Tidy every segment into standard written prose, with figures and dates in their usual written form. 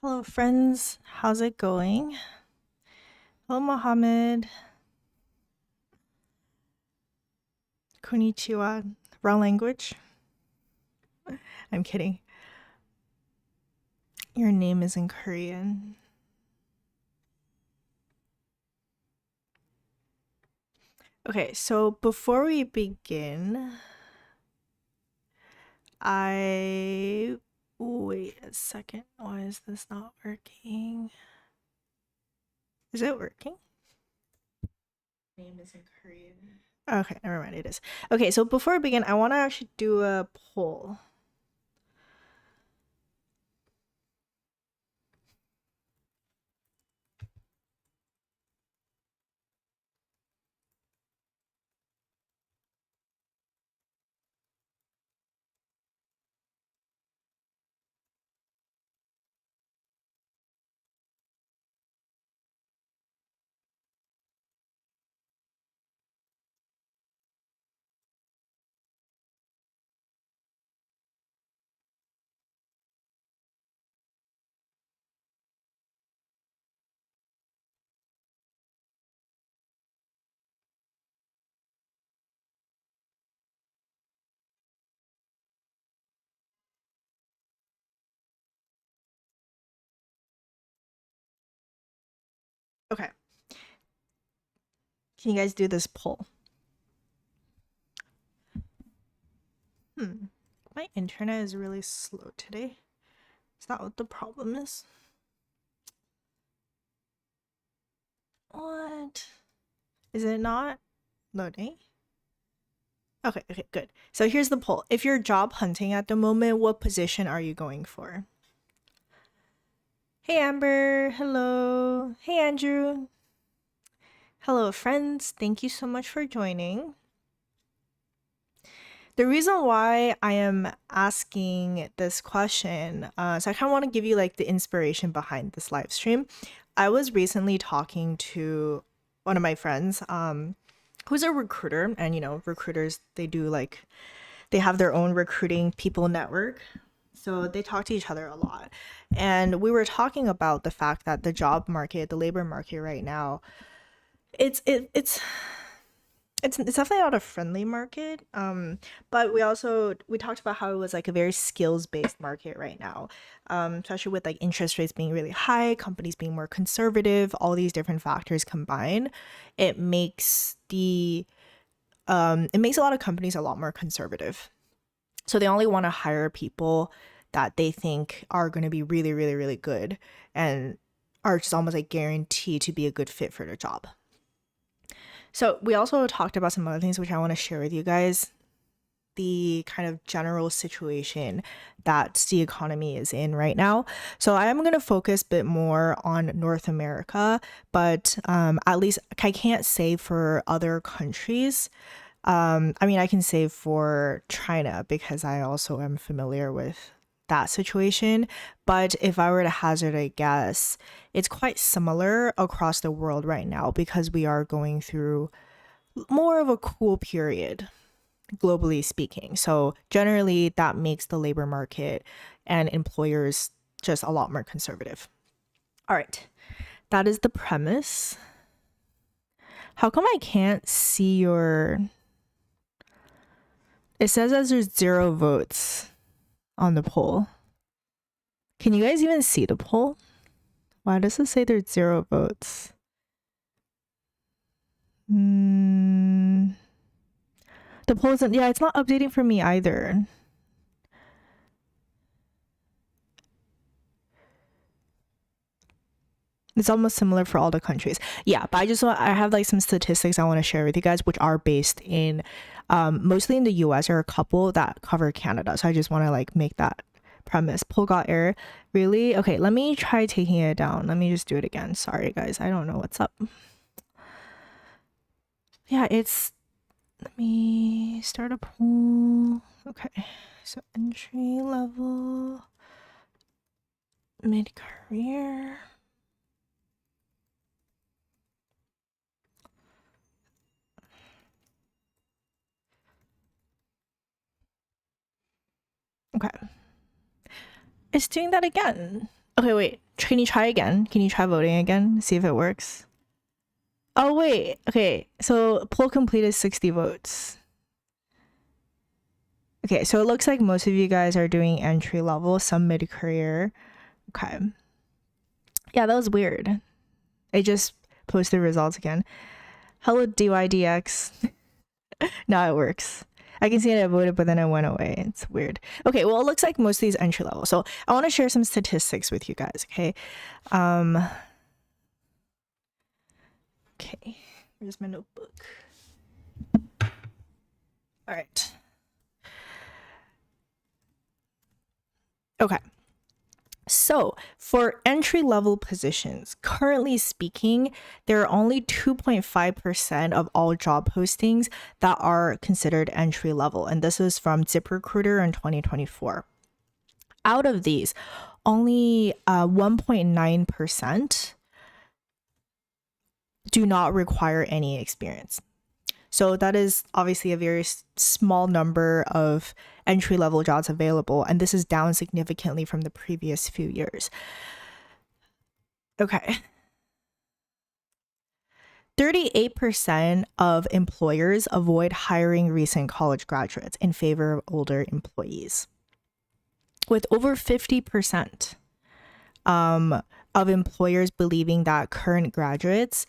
Hello, friends. How's it going? Hello, Mohammed. Konnichiwa. Wrong language. I'm kidding. Your name is in Korean. Okay, so before we begin, wait a second. Why is this not working? Is it working? Name is in Korean. Okay, never mind. It is. Okay, so before we begin, I want to actually do a poll. Okay. Can you guys do this poll? My internet is really slow today. Is that what the problem is? What? Is it not loading? Okay, good. So here's the poll. If you're job hunting at the moment, what position are you going for? Hey, Amber. Hello. Hey, Andrew. Hello, friends. Thank you so much for joining. The reason why I am asking this question, so I kind of want to give you like the inspiration behind this live stream. I was recently talking to one of my friends, who's a recruiter, and you know, recruiters, they have their own recruiting people network. So they talk to each other a lot. And we were talking about the fact that the job market, the labor market right now, it's definitely not a friendly market. But we talked about how it was like a very skills based market right now, especially with like interest rates being really high, companies being more conservative, all these different factors combined, it makes a lot of companies a lot more conservative. So they only want to hire people that they think are going to be really, really, really good and are just almost like guaranteed to be a good fit for their job. So we also talked about some other things which I want to share with you guys. The kind of general situation that the economy is in right now. So I am going to focus a bit more on North America, but at least I can't say for other countries. I mean, I can say for China because I also am familiar with that situation. But if I were to hazard a guess, it's quite similar across the world right now because we are going through more of a cool period, globally speaking. So generally, that makes the labor market and employers just a lot more conservative. All right, that is the premise. How come I can't see your... It says as there's 0 votes on the poll. Can you guys even see the poll? Why does it say there's 0 votes? The poll isn't... Yeah, it's not updating for me either. It's almost similar for all the countries. Yeah, but I have like some statistics I want to share with you guys, which are based in mostly in the US, or a couple that cover Canada. So I just want to like make that premise. Poll got error. Really? Okay, let me try taking it down. Let me just do it again. Sorry guys, I don't know what's up. Yeah, let me start a poll. Okay, so entry level, mid-career. Okay. It's doing that again. Okay, wait. can you try again? Can you try voting again? See if it works. Oh, wait. Okay. So poll completed 60 votes. Okay. So it looks like most of you guys are doing entry level, some mid-career. Okay. Yeah, that was weird. I just posted results again. Hello, DYDX. Now it works. I can see it, I voted, but then it went away. It's weird. Okay, well, it looks like most of these entry level. So I want to share some statistics with you guys, okay? Okay, where's my notebook? All right. Okay. So for entry-level positions, currently speaking, there are only 2.5% of all job postings that are considered entry-level. And this is from ZipRecruiter in 2024. Out of these, only 1.9% do not require any experience. So that is obviously a very small number of entry-level jobs available, and this is down significantly from the previous few years. Okay. 38% of employers avoid hiring recent college graduates in favor of older employees, with over 50% of employers believing that current graduates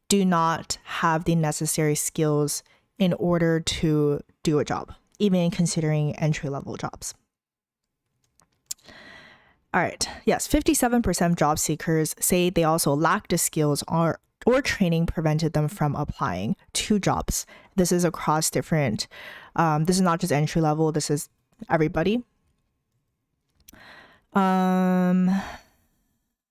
do not have the necessary skills in order to do a job, even considering entry-level jobs. All right. Yes, 57% of job seekers say they also lack the skills or training prevented them from applying to jobs. This is across different, this is not just entry-level, this is everybody.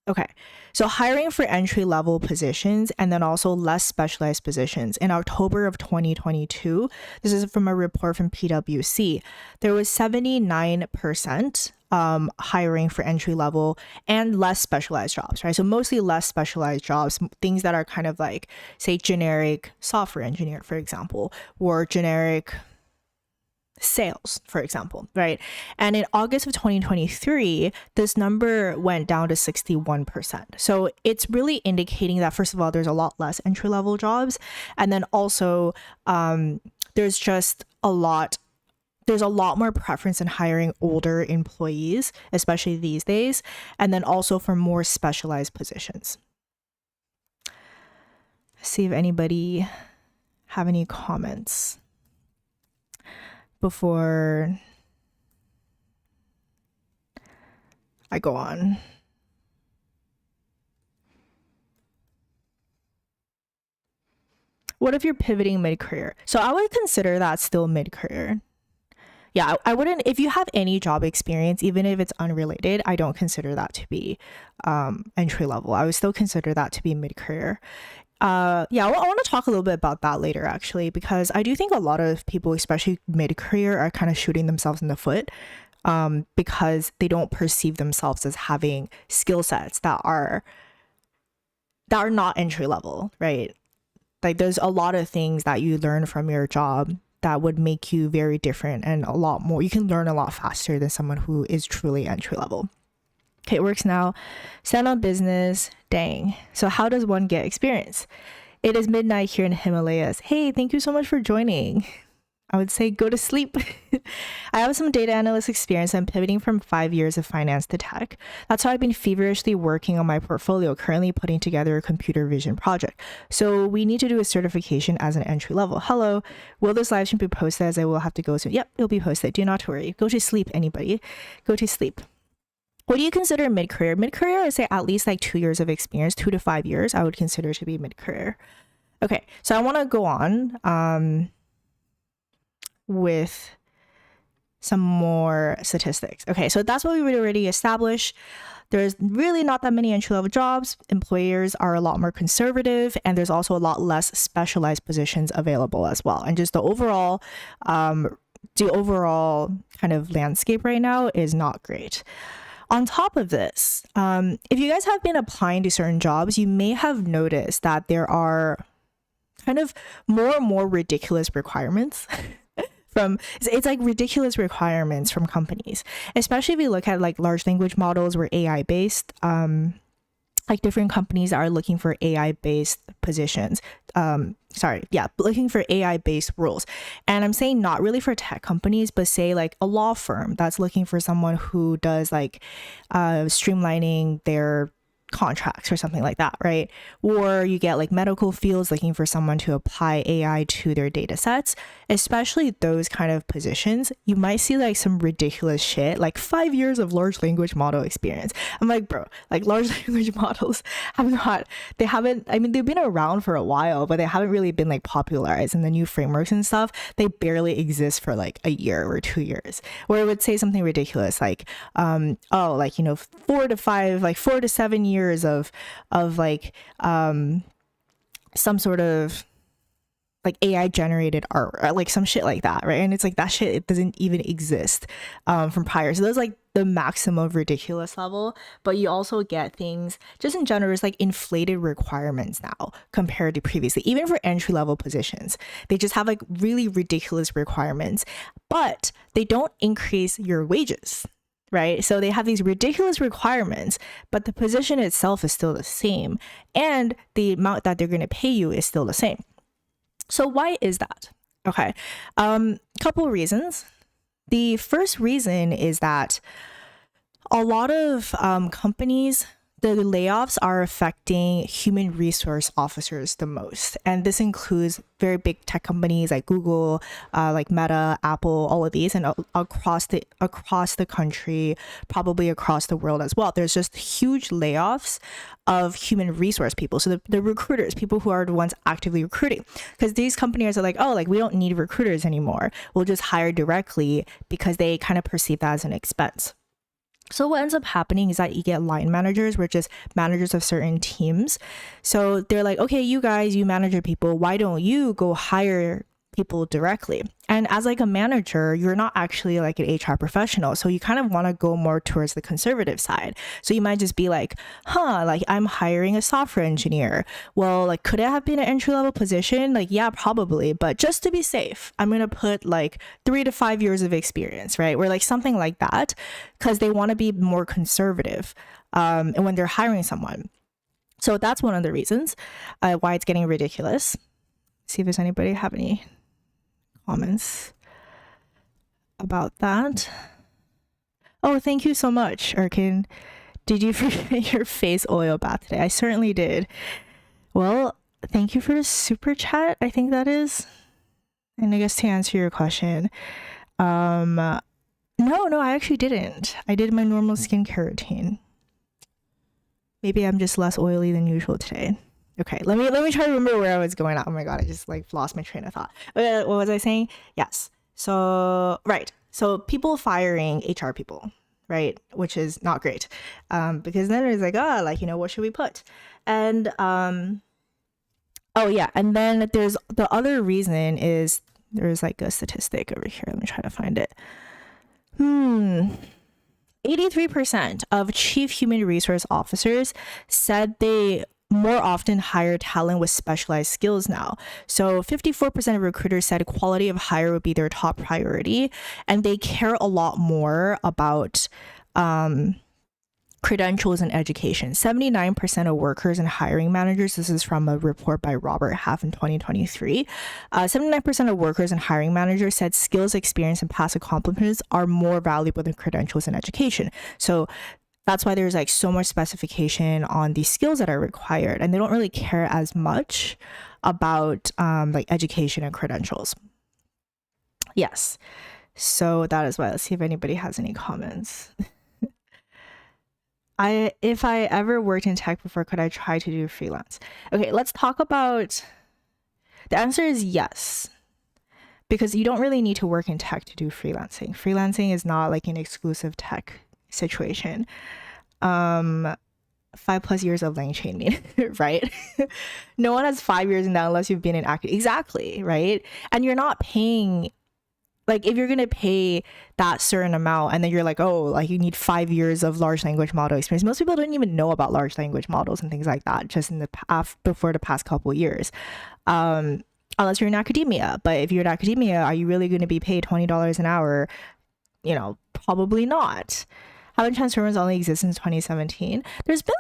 Okay, so hiring for entry-level positions and then also less specialized positions. In October of 2022, this is from a report from PwC, there was 79% hiring for entry-level and less specialized jobs, right? So mostly less specialized jobs, things that are kind of like, say, generic software engineer, for example, or generic sales, for example, right? And in August of 2023, this number went down to 61%. So it's really indicating that, first of all, there's a lot less entry-level jobs. And then also there's a lot more preference in hiring older employees, especially these days. And then also for more specialized positions. See if anybody have any comments before I go on. What if you're pivoting mid-career? So I would consider that still mid-career. Yeah, I wouldn't, if you have any job experience, even if it's unrelated, I don't consider that to be entry level. I would still consider that to be mid-career. Yeah, I want to talk a little bit about that later, actually, because I do think a lot of people, especially mid-career, are kind of shooting themselves in the foot because they don't perceive themselves as having skill sets that are not entry level, right? Like there's a lot of things that you learn from your job that would make you very different and a lot more. You can learn a lot faster than someone who is truly entry level. Okay, it works now. Stand on business. Dang. So how does one get experience? It is midnight here in Himalayas. Hey, thank you so much for joining. I would say go to sleep. I have some data analyst experience. I'm pivoting from 5 years of finance to tech. That's how I've been feverishly working on my portfolio, currently putting together a computer vision project. So we need to do a certification as an entry level. Hello, will this live stream be posted as I will have to go soon? Yep, it'll be posted. Do not worry. Go to sleep, anybody. Go to sleep. What do you consider mid-career? Mid-career, I say at least like 2 years of experience, 2 to 5 years, I would consider to be mid-career. Okay, so I want to go on with some more statistics. Okay, so that's what we would already establish. There's really not that many entry-level jobs. Employers are a lot more conservative, and there's also a lot less specialized positions available as well. And just the overall kind of landscape right now is not great. On top of this, if you guys have been applying to certain jobs, you may have noticed that there are kind of more and more ridiculous requirements from it's like ridiculous requirements from companies, especially if you look at like large language models were AI based. Like different companies are looking for AI based positions. Looking for AI based roles. And I'm saying not really for tech companies, but say like a law firm that's looking for someone who does like streamlining their contracts or something like that, right? Or you get like medical fields looking for someone to apply AI to their data sets, especially those kind of positions. You might see like some ridiculous shit, like 5 years of large language model experience. I'm like, bro, like large language models they've been around for a while, but they haven't really been like popularized, and the new frameworks and stuff, they barely exist for like a year or 2 years, where it would say something ridiculous like 4 to 7 years of like some sort of like AI generated art or like some shit like that, right? And it's like that shit, it doesn't even exist from prior. So those like the maximum ridiculous level. But you also get things just in general, it's like inflated requirements now compared to previously. Even for entry level positions, they just have like really ridiculous requirements, but they don't increase your wages, right? So they have these ridiculous requirements, but the position itself is still the same, and the amount that they're going to pay you is still the same. So why is that? Okay, couple reasons. The first reason is that a lot of companies, the layoffs are affecting human resource officers the most. And this includes very big tech companies like Google, like Meta, Apple, all of these, and across the country, probably across the world as well. There's just huge layoffs of human resource people. So the recruiters, people who are the ones actively recruiting, because these companies are like, oh, like we don't need recruiters anymore. We'll just hire directly, because they kind of perceive that as an expense. So what ends up happening is that you get line managers, which is managers of certain teams. So they're like, okay, you guys, you manager people, why don't you go hire people directly? And as like a manager, you're not actually like an HR professional. So you kind of want to go more towards the conservative side. So you might just be like, like I'm hiring a software engineer. Well, like, could it have been an entry level position? Like, yeah, probably. But just to be safe, I'm going to put like 3 to 5 years of experience, right? Or like something like that, because they want to be more conservative and when they're hiring someone. So that's one of the reasons why it's getting ridiculous. See if there's anybody have any comments about that. Oh, thank you so much, Erkin. Did you forget your face oil bath today? I certainly did. Well, thank you for the super chat, I think that is. And I guess to answer your question, no, I actually didn't. I did my normal skincare routine. Maybe I'm just less oily than usual today. Okay, let me try to remember where I was going at. Oh my god, I just like lost my train of thought. What was I saying? Yes. So right. So people firing HR people, right? Which is not great. Because then it's like, what should we put? And oh yeah, and then there's the other reason is there's like a statistic over here. Let me try to find it. 83% of chief human resource officers said they more often hire talent with specialized skills now. So 54% of recruiters said quality of hire would be their top priority, and they care a lot more about credentials and education. 79% of workers and hiring managers, this is from a report by Robert Half in 2023, 79% of workers and hiring managers said skills, experience, and past accomplishments are more valuable than credentials and education. So that's why there's like so much specification on the skills that are required, and they don't really care as much about like education and credentials. Yes, so that is why. Let's see if anybody has any comments. If I ever worked in tech before, could I try to do freelance? Okay, let's talk about, the answer is yes, because you don't really need to work in tech to do freelancing. Freelancing is not like an exclusive tech situation. 5+ years of LangChain, right? No one has 5 years in that unless you've been in active. Exactly, right? And you're not paying, like if you're gonna pay that certain amount and then you're like, oh, like you need 5 years of large language model experience. Most people don't even know about large language models and things like that just in the past, before the past couple of years. unless you're in academia. But if you're in academia, are you really going to be paid $20 an hour? Probably not. Haven't transformers only existed since 2017? There's been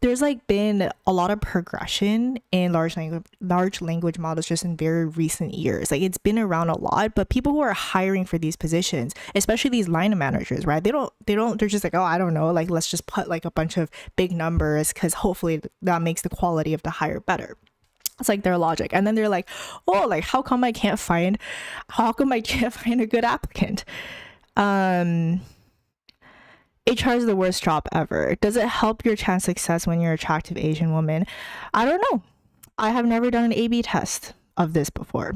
there's been a lot of progression in large language models just in very recent years. Like, it's been around a lot, but people who are hiring for these positions, especially these line managers, right? They're just like, oh, I don't know, like, let's just put like a bunch of big numbers because hopefully that makes the quality of the hire better. It's like their logic. And then they're like, oh, like, how come I can't find a good applicant? HR is the worst job ever. Does it help your chance of success when you're an attractive Asian woman? I don't know. I have never done an A/B test of this before.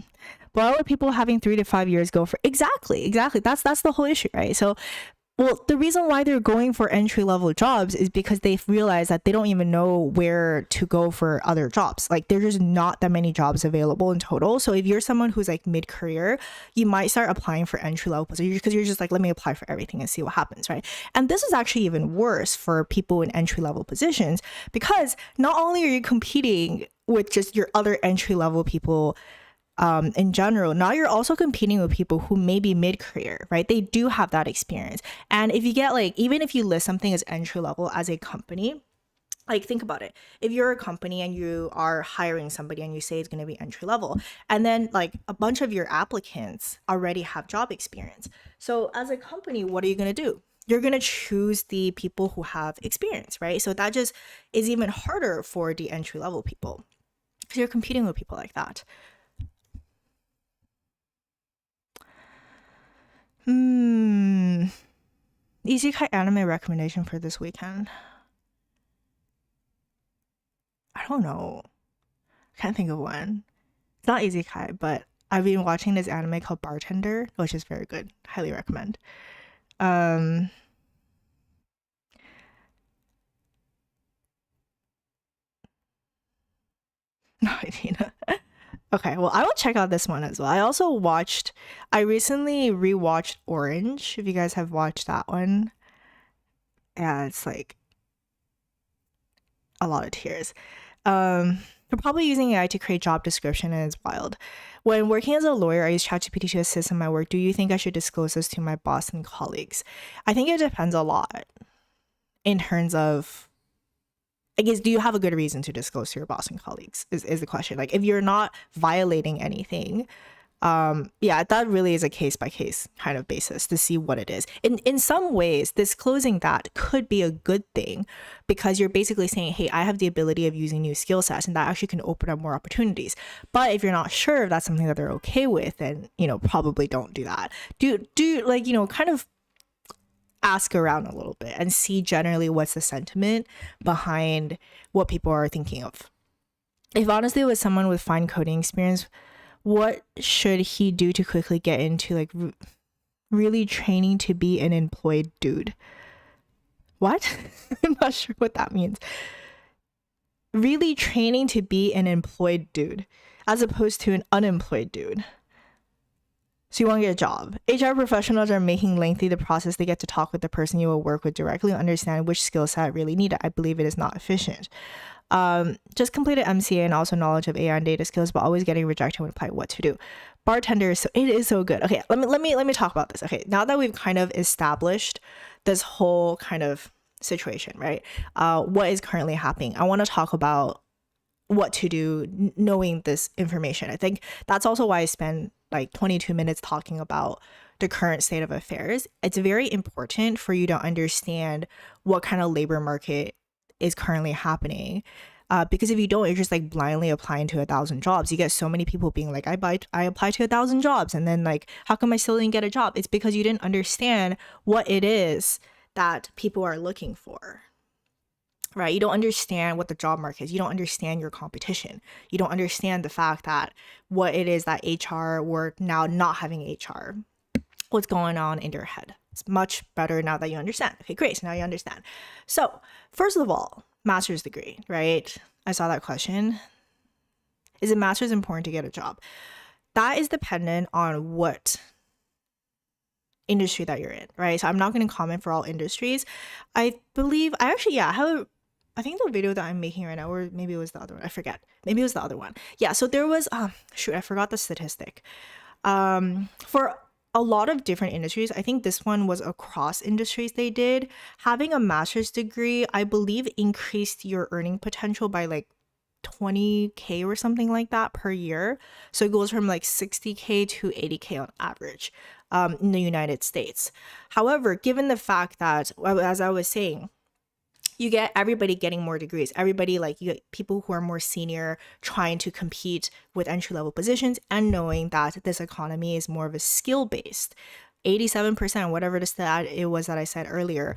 But are people having 3 to 5 years go for exactly? That's the whole issue, right? So, well, the reason why they're going for entry-level jobs is because they've realized that they don't even know where to go for other jobs. Like, there's just not that many jobs available in total. So if you're someone who's like mid-career, you might start applying for entry-level positions because you're just like, let me apply for everything and see what happens, right? And this is actually even worse for people in entry-level positions, because not only are you competing with just your other entry-level people in general, now you're also competing with people who may be mid-career, right? They do have that experience. And if you get even if you list something as entry level as a company, like, think about it. If you're a company and you are hiring somebody and you say it's going to be entry level, and then like a bunch of your applicants already have job experience. So as a company, what are you going to do? You're going to choose the people who have experience, right? So that just is even harder for the entry level people because you're competing with people like that. Isekai anime recommendation for this weekend? I don't know. I can't think of one. It's not Isekai, but I've been watching this anime called Bartender, which is very good. Highly recommend. No idea. Okay, well, I will check out this one as well. I recently rewatched Orange, if you guys have watched that one. Yeah, it's like a lot of tears. They're probably using AI to create job description, and it's wild. When working as a lawyer, I use ChatGPT to assist in my work. Do you think I should disclose this to my boss and colleagues? I think it depends a lot in terms of, I guess, do you have a good reason to disclose to your boss and colleagues is the question. Like, if you're not violating anything, yeah, that really is a case by case kind of basis to see what it is. In some ways, disclosing that could be a good thing because you're basically saying, hey, I have the ability of using new skill sets, and that actually can open up more opportunities. But if you're not sure if that's something that they're okay with, then, probably don't do that. Do like, kind of ask around a little bit and see generally what's the sentiment behind what people are thinking of. If honestly it was someone with fine coding experience, what should he do to quickly get into like really training to be an employed dude? What? I'm not sure what that means. Really training to be an employed dude as opposed to an unemployed dude. So you want to get a job. HR professionals are making lengthy the process. They get to talk with the person you will work with directly and understand which skill set really needed. I believe it is not efficient. Just completed MCA and also knowledge of AI and data skills, but always getting rejected when applied what to do. Bartender, it is so good. Okay, let me talk about this. Okay, now that we've kind of established this whole kind of situation, right? What is currently happening? I want to talk about what to do knowing this information. I think that's also why I spend like 22 minutes talking about the current state of affairs. It's very important for you to understand what kind of labor market is currently happening. Because if you don't, you're just like blindly applying to 1,000 jobs. You get so many people being like, I applied to 1,000 jobs. And then like, how come I still didn't get a job? It's because you didn't understand what it is that people are looking for. Right? You don't understand what the job market is. You don't understand your competition. You don't understand the fact that what it is that HR, or now not having HR, what's going on in your head. It's much better now that you understand. Okay, great. So now you understand. So first of all, master's degree, right? I saw that question. Is a master's important to get a job? That is dependent on what industry that you're in, right? So I'm not going to comment for all industries. I believe, I have I think the video that I'm making right now, or maybe it was the other one, I forget. Maybe it was the other one. Yeah, so there was, shoot, I forgot the statistic. For a lot of different industries, I think this one was across industries they did. Having a master's degree, I believe, increased your earning potential by like 20K or something like that per year. So it goes from like 60K to 80K on average in the United States. However, given the fact that, as I was saying, you get everybody getting more degrees, everybody, like, you get people who are more senior trying to compete with entry level positions, and knowing that this economy is more of a skill based 87%, whatever the stat it was that I said earlier,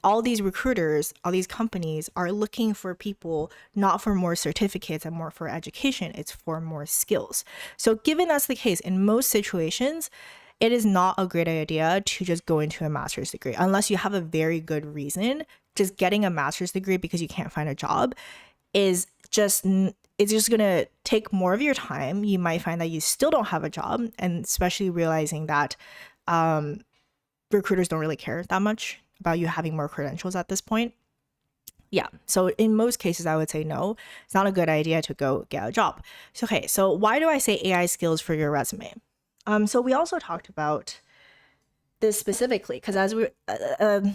all these recruiters, all these companies are looking for people not for more certificates and more for education, it's for more skills. So given that's the case, in most situations, it is not a great idea to just go into a master's degree unless you have a very good reason. Just getting a master's degree because you can't find a job is just, it's just gonna take more of your time. You might find that you still don't have a job, and especially realizing that recruiters don't really care that much about you having more credentials at this point. Yeah, so in most cases, I would say no, it's not a good idea to go get a job. So, okay, so why do I say AI skills for your resume? So we also talked about this specifically because as we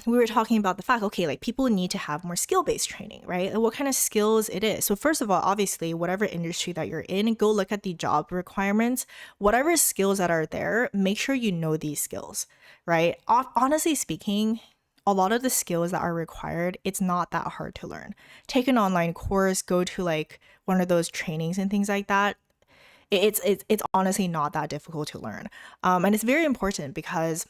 were talking about the fact, okay, like people need to have more skill-based training, right? And what kind of skills it is. So first of all, obviously, whatever industry that you're in, go look at the job requirements. Whatever skills that are there, make sure you know these skills, right? Honestly speaking, a lot of the skills that are required, it's not that hard to learn. Take an online course, go to like one of those trainings and things like that. It's honestly not that difficult to learn. And it's very important because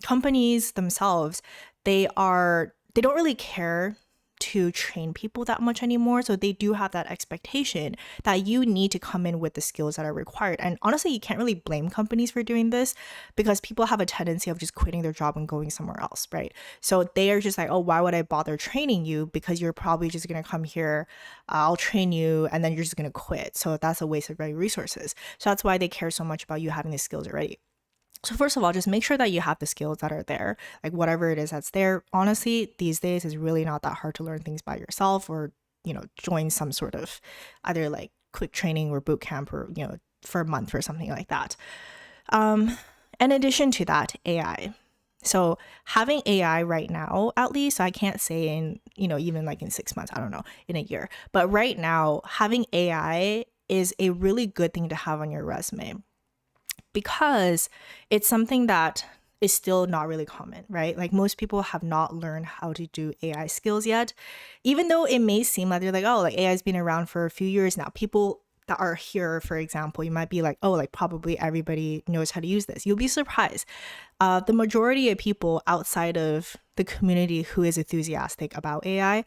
companies themselves, they don't really care to train people that much anymore. So they do have that expectation that you need to come in with the skills that are required. And honestly, you can't really blame companies for doing this because people have a tendency of just quitting their job and going somewhere else, right? So they are just like, oh, why would I bother training you? Because you're probably just going to come here, I'll train you, and then you're just going to quit. So that's a waste of my resources. So that's why they care so much about you having the skills already. So first of all, just make sure that you have the skills that are there, like whatever it is that's there. Honestly, these days it's really not that hard to learn things by yourself, or, join some sort of either like quick training or boot camp, or, for a month or something like that. In addition to that, AI. So having AI right now, at least, I can't say in, even like in 6 months, I don't know, in a year, but right now having AI is a really good thing to have on your resume, because it's something that is still not really common, right? Like most people have not learned how to do AI skills yet, even though it may seem like they're like, oh, like AI has been around for a few years now. People that are here, for example, you might be like, oh, like probably everybody knows how to use this. You'll be surprised. The majority of people outside of the community who is enthusiastic about AI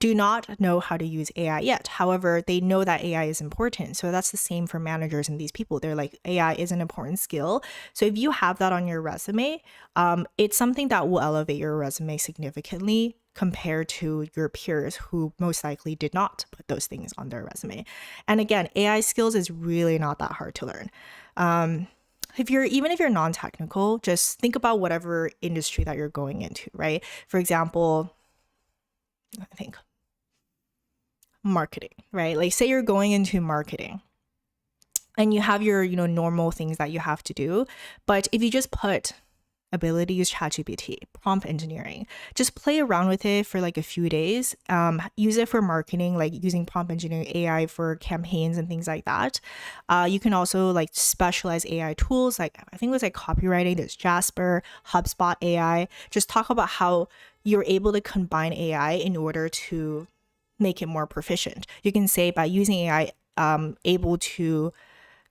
do not know how to use AI yet. However, they know that AI is important. So that's the same for managers and these people. They're like, AI is an important skill. So if you have that on your resume, it's something that will elevate your resume significantly compared to your peers who most likely did not put those things on their resume. And again, AI skills is really not that hard to learn. Even if you're non-technical, just think about whatever industry that you're going into, right? For example, I think marketing, right? Like say you're going into marketing and you have your, normal things that you have to do. But if you just put ability to use ChatGPT, prompt engineering, just play around with it for like a few days. Use it for marketing, like using prompt engineering AI for campaigns and things like that. You can also like specialize AI tools, like I think it was like copywriting, there's Jasper, HubSpot AI. Just talk about how you're able to combine AI in order to make it more proficient. You can say by using AI, able to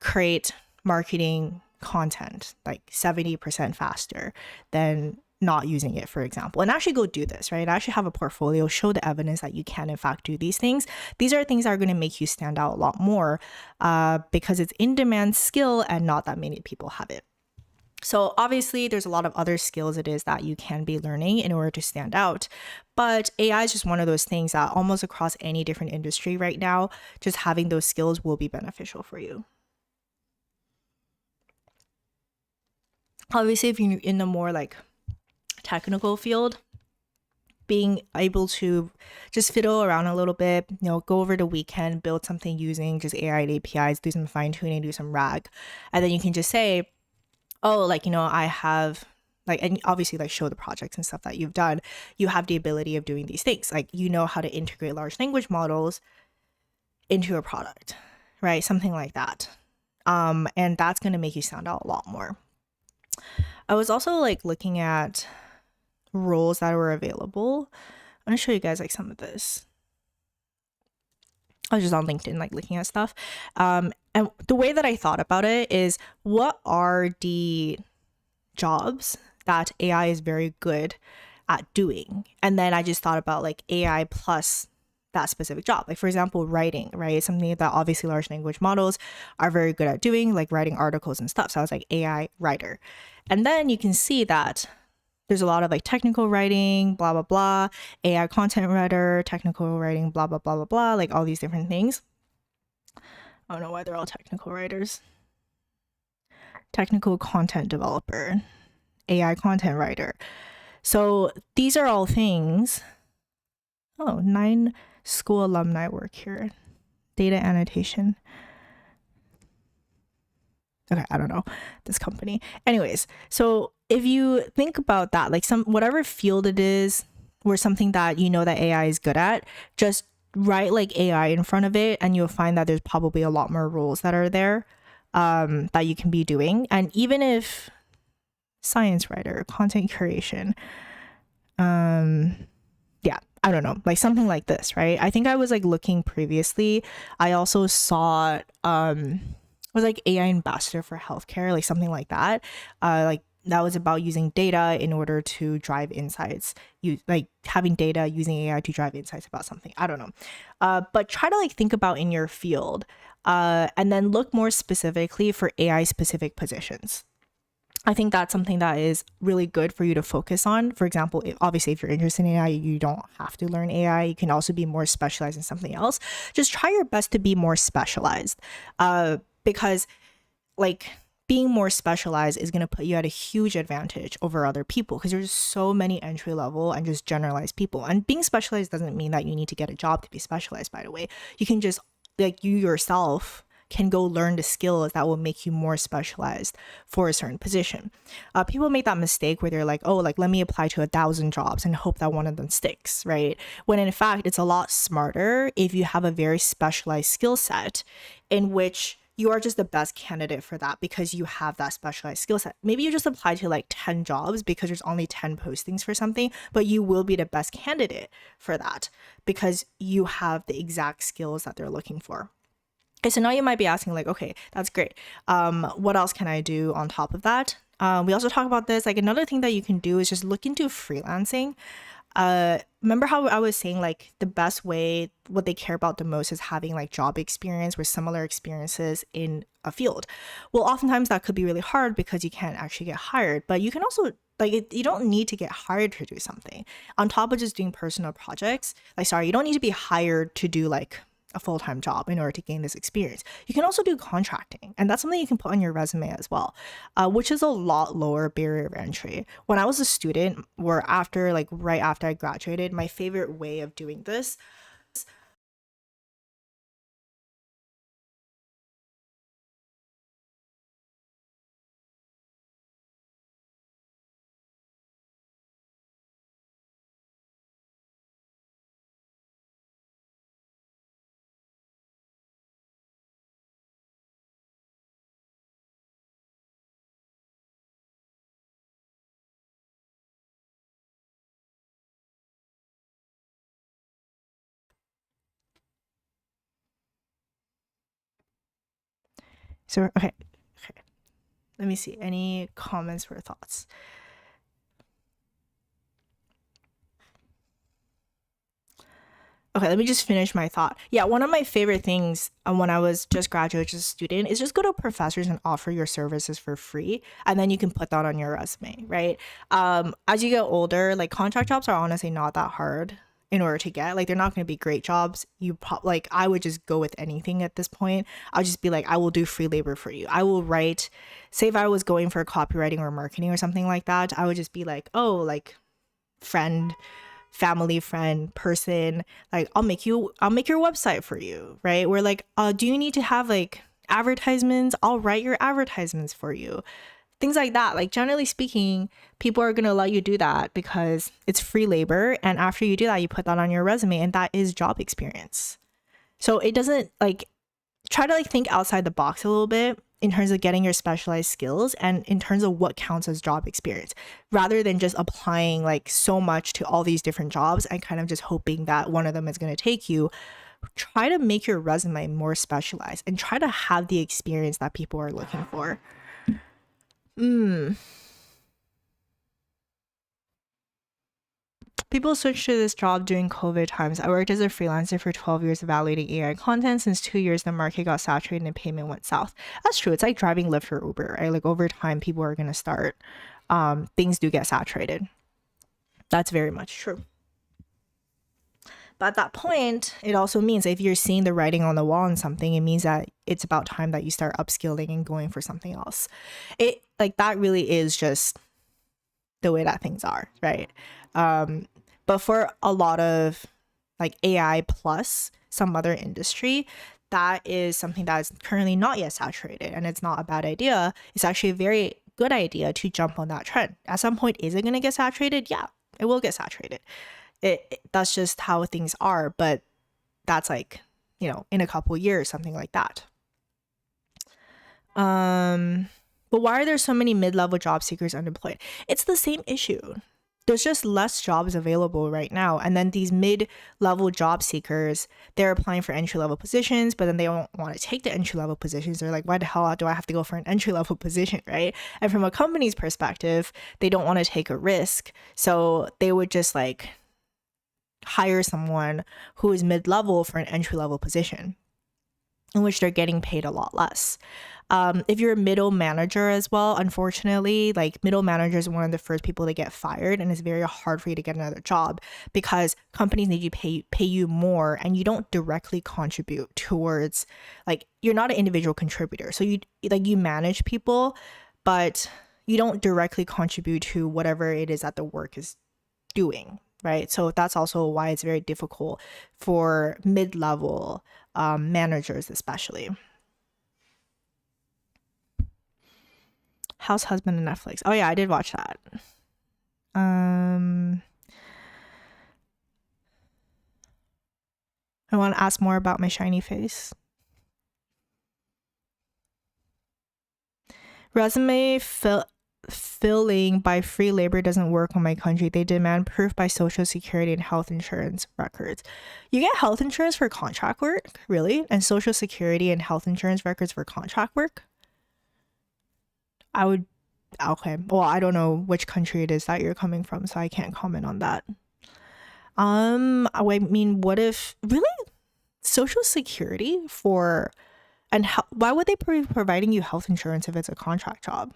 create marketing content like 70% faster than not using it, for example. And actually go do this, right? Actually have a portfolio, show the evidence that you can in fact do these things. These are things that are going to make you stand out a lot more because it's in-demand skill and not that many people have it. So obviously there's a lot of other skills it is that you can be learning in order to stand out. But AI is just one of those things that almost across any different industry right now, just having those skills will be beneficial for you. Obviously, if you're in the more like technical field, being able to just fiddle around a little bit, go over the weekend, build something using just AI and APIs, do some fine tuning, do some RAG. And then you can just say, oh, I have and obviously show the projects and stuff that you've done. You have the ability of doing these things. How to integrate large language models into a product, right? Something like that. And that's going to make you stand out a lot more. I was also looking at roles that were available. I'm going to show you guys some of this. I was just on LinkedIn looking at stuff. And the way that I thought about it is, what are the jobs that AI is very good at doing? And then I just thought about AI plus that specific job. For example, writing, right? It's something that obviously large language models are very good at doing, writing articles and stuff. So I was AI writer. And then you can see that there's a lot of technical writing, blah, blah, blah, AI content writer, technical writing, blah, blah, blah, blah, blah, all these different things. I don't know why they're all technical writers. Technical content developer, AI content writer. So these are all things. Oh, 9 school alumni work here. Data annotation. Okay, I don't know this company. Anyways, so if you think about that, whatever field it is or something that that AI is good at, just write AI in front of it, and you'll find that there's probably a lot more roles that are there that you can be doing. And even if science writer, content curation, yeah, I don't know, something like this, right? I think I was looking previously. I also saw was AI ambassador for healthcare, something like that. That was about using data in order to drive insights. You having data using AI to drive insights about something. I don't know. But try to think about in your field, and then look more specifically for AI specific positions. I think that's something that is really good for you to focus on. For example, obviously, if you're interested in AI, you don't have to learn AI. You can also be more specialized in something else. Just try your best to be more specialized, because being more specialized is going to put you at a huge advantage over other people, because there's so many entry level and just generalized people. And being specialized doesn't mean that you need to get a job to be specialized, by the way. You can just you yourself can go learn the skills that will make you more specialized for a certain position. People make that mistake where they're let me apply to 1,000 jobs and hope that one of them sticks, right? When in fact, it's a lot smarter if you have a very specialized skill set in which you are just the best candidate for that because you have that specialized skill set. Maybe you just apply to 10 jobs because there's only 10 postings for something, but you will be the best candidate for that because you have the exact skills that they're looking for. Okay, so now you might be asking okay, that's great. What else can I do on top of that? We also talk about this, another thing that you can do is just look into freelancing. Remember how I was saying the best way, what they care about the most is having job experience or similar experiences in a field. Well, oftentimes that could be really hard because you can't actually get hired, but you can also you don't need to get hired to do something on top of just doing personal projects. You don't need to be hired to do a full-time job in order to gain this experience. You can also do contracting, and that's something you can put on your resume as well, which is a lot lower barrier of entry. When I was a student, or after right after I graduated, my favorite way of doing this so okay, let me see any comments or thoughts. Okay, let me just finish my thought. Yeah, one of my favorite things when I was just graduate as a student is just go to professors and offer your services for free, and then you can put that on your resume, right? As you get older, contract jobs are honestly not that hard in order to get. They're not going to be great jobs. I would just go with anything at this point. I'll just be I will do free labor for you. I will write, say if I was going for copywriting or marketing or something like that, I would just be oh, friend family friend person, like I'll make your website for you, right? We're like, do you need to have like advertisements? I'll write your advertisements for you. Things like that. Like generally speaking, people are going to let you do that because it's free labor. And after you do that, you put that on your resume and that is job experience. So it doesn't like try to like think outside the box a little bit in terms of getting your specialized skills and in terms of what counts as job experience, rather than just applying like so much to all these different jobs and kind of just hoping that one of them is going to take you. Try to make your resume more specialized and try to have the experience that people are looking for. People switched to this job during COVID times. I worked as a freelancer for 12 years evaluating AI content. Since 2 years, the market got saturated and payment went south. That's true. It's like driving Lyft or Uber, right? Like over time, people are going to start, things do get saturated. That's very much true. But at that point, it also means if you're seeing the writing on the wall on something, it means that it's about time that you start upskilling and going for something else. It like that really is just the way that things are, right? But for a lot of like AI plus some other industry, that is something that is currently not yet saturated, and it's not a bad idea. It's actually a very good idea to jump on that trend. At some point, is it going to get saturated? Yeah, it will get saturated. That's just how things are, but that's like, you know, in a couple years, something like that. But why are there so many mid-level job seekers unemployed? It's the same issue. There's just less jobs available right now. And then these mid-level job seekers, they're applying for entry-level positions, but then they don't want to take the entry-level positions. They're like, why the hell do I have to go for an entry-level position, right? And from a company's perspective, they don't want to take a risk. So they would just like hire someone who is mid-level for an entry-level position, in which they're getting paid a lot less. If you're a middle manager as well, unfortunately, like middle managers are one of the first people to get fired, and it's very hard for you to get another job because companies need to pay you more, and you don't directly contribute towards, like, you're not an individual contributor. So you manage people, but you don't directly contribute to whatever it is that the work is doing, right? So that's also why it's very difficult for mid-level managers, especially. House Husband and Netflix. Oh yeah, I did watch that. I want to ask more about my shiny face. Resume filling by free labor doesn't work in my country. They demand proof by social security and health insurance records. You get health insurance for contract work, really? And social security and health insurance records for contract work? Okay. Well, I don't know which country it is that you're coming from, so I can't comment on that. I mean, what if really social security for, and why would they be providing you health insurance if it's a contract job?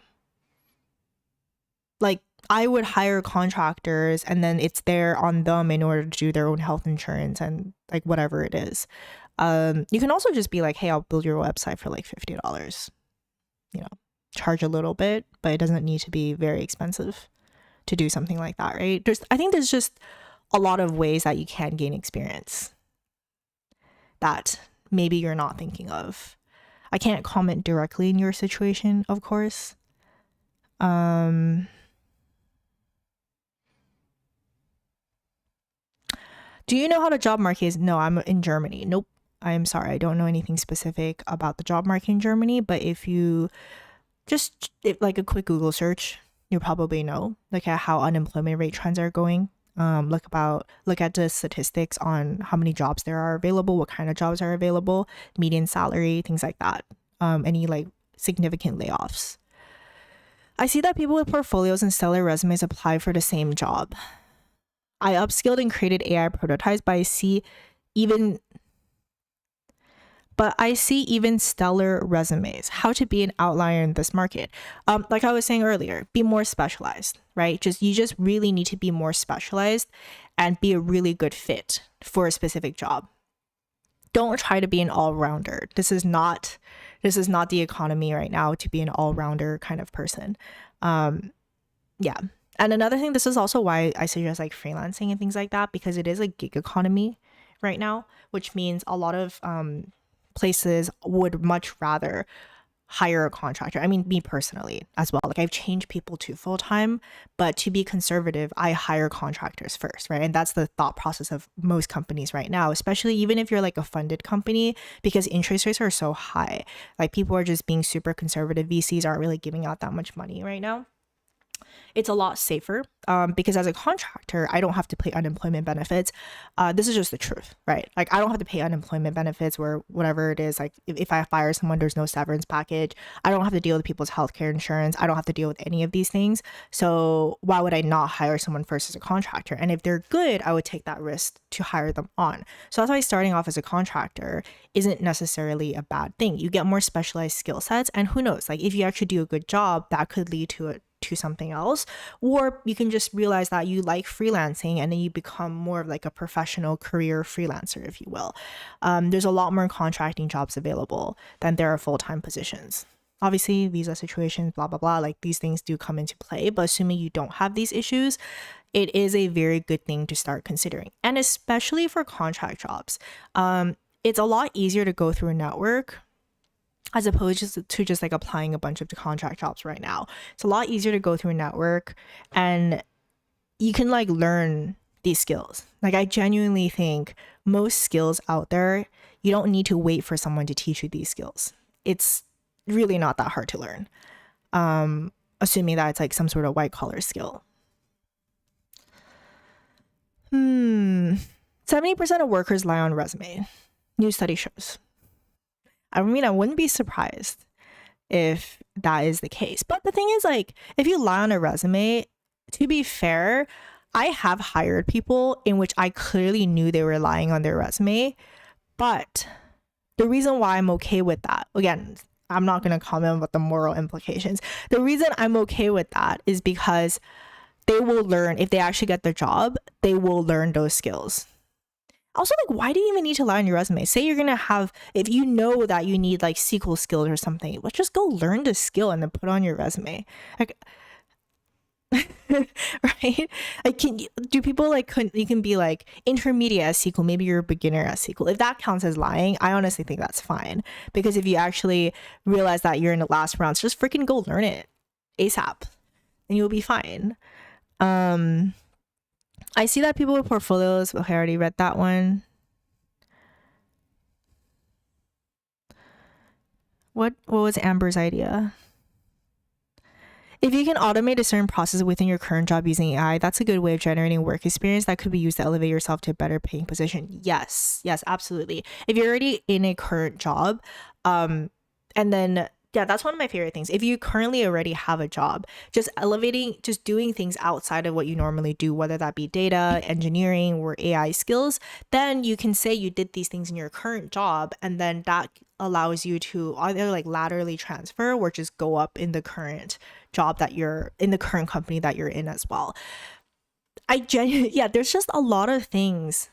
Like, I would hire contractors and then it's there on them in order to do their own health insurance and like whatever it is. You can also just be like, hey, I'll build your website for like $50, you know, charge a little bit, but it doesn't need to be very expensive to do something like that, right? I think there's just a lot of ways that you can gain experience that maybe you're not thinking of. I can't comment directly in your situation, of course. Do you know how the job market is? No, I'm in Germany. Nope. I'm sorry. I don't know anything specific about the job market in Germany, but if you just like a quick Google search, you'll probably know like how unemployment rate trends are going. Look at the statistics on how many jobs there are available, what kind of jobs are available, median salary, things like that. Any like significant layoffs. I see that people with portfolios and stellar resumes apply for the same job. I upskilled and created AI prototypes, but I see even stellar resumes. How to be an outlier in this market. Like I was saying earlier, be more specialized, right? You just really need to be more specialized and be a really good fit for a specific job. Don't try to be an all-rounder. This is not the economy right now to be an all-rounder kind of person. Yeah. And another thing, this is also why I suggest like freelancing and things like that, because it is a gig economy right now, which means a lot of places would much rather hire a contractor. I mean, me personally as well. Like I've changed people to full time, but to be conservative, I hire contractors first, right? And that's the thought process of most companies right now, especially even if you're like a funded company, because interest rates are so high. Like people are just being super conservative. VCs aren't really giving out that much money right now. It's a lot safer because as a contractor, I don't have to pay unemployment benefits. This is just the truth, right? Like I don't have to pay unemployment benefits where whatever it is, like if I fire someone, there's no severance package. I don't have to deal with people's healthcare insurance. I don't have to deal with any of these things. So why would I not hire someone first as a contractor? And if they're good, I would take that risk to hire them on. So that's why starting off as a contractor isn't necessarily a bad thing. You get more specialized skill sets, and who knows, like if you actually do a good job, that could lead to something else, or you can just realize that you like freelancing and then you become more of like a professional career freelancer, if you will. There's a lot more contracting jobs available than there are full-time positions. Obviously, visa situations, blah blah blah, like these things do come into play, but assuming you don't have these issues, it is a very good thing to start considering. And especially for contract jobs, it's a lot easier to go through a network as opposed to just like applying a bunch of contract jobs right now. It's a lot easier to go through a network and you can like learn these skills. Like I genuinely think most skills out there, you don't need to wait for someone to teach you these skills. It's really not that hard to learn. Assuming that it's like some sort of white collar skill. 70% of workers lie on resume. New study shows. I mean, I wouldn't be surprised if that is the case. But the thing is, like, if you lie on a resume, to be fair, I have hired people in which I clearly knew they were lying on their resume. But the reason why I'm okay with that, again, I'm not going to comment about the moral implications. The reason I'm okay with that is because they will learn, if they actually get the job, they will learn those skills. Also, like, why do you even need to lie on your resume? Say you're going to have, if you know that you need like SQL skills or something, let's just go learn the skill and then put on your resume. Like, right? Like, do people like, you can be like intermediate at SQL, maybe you're a beginner at SQL. If that counts as lying, I honestly think that's fine. Because if you actually realize that you're in the last rounds, just freaking go learn it ASAP and you'll be fine. I see that people with portfolios, okay, I already read that one. What was Amber's idea? If you can automate a certain process within your current job using AI, that's a good way of generating work experience that could be used to elevate yourself to a better paying position. Yes, absolutely. If you're already in a current job, and then yeah, that's one of my favorite things. If you currently already have a job, just doing things outside of what you normally do, whether that be data, engineering, or AI skills, then you can say you did these things in your current job, and then that allows you to either like laterally transfer or just go up in the current job that you're in, the current company that you're in as well. There's just a lot of things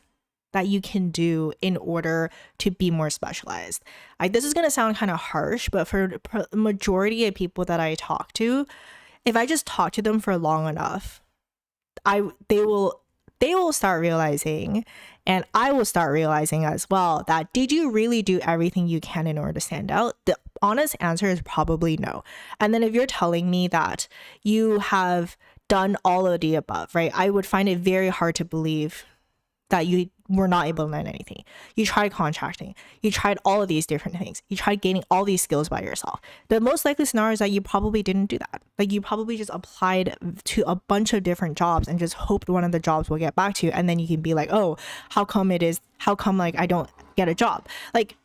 that you can do in order to be more specialized. This is going to sound kind of harsh, but for the majority of people that I talk to, if I just talk to them for long enough, they will start realizing, and I will start realizing as well, that did you really do everything you can in order to stand out? The honest answer is probably no. And then if you're telling me that you have done all of the above, right, I would find it very hard to believe that you were not able to learn anything. You tried contracting. You tried all of these different things. You tried gaining all these skills by yourself. The most likely scenario is that you probably didn't do that. Like you probably just applied to a bunch of different jobs and just hoped one of the jobs will get back to you. And then you can be like, oh, how come like I don't get a job? Like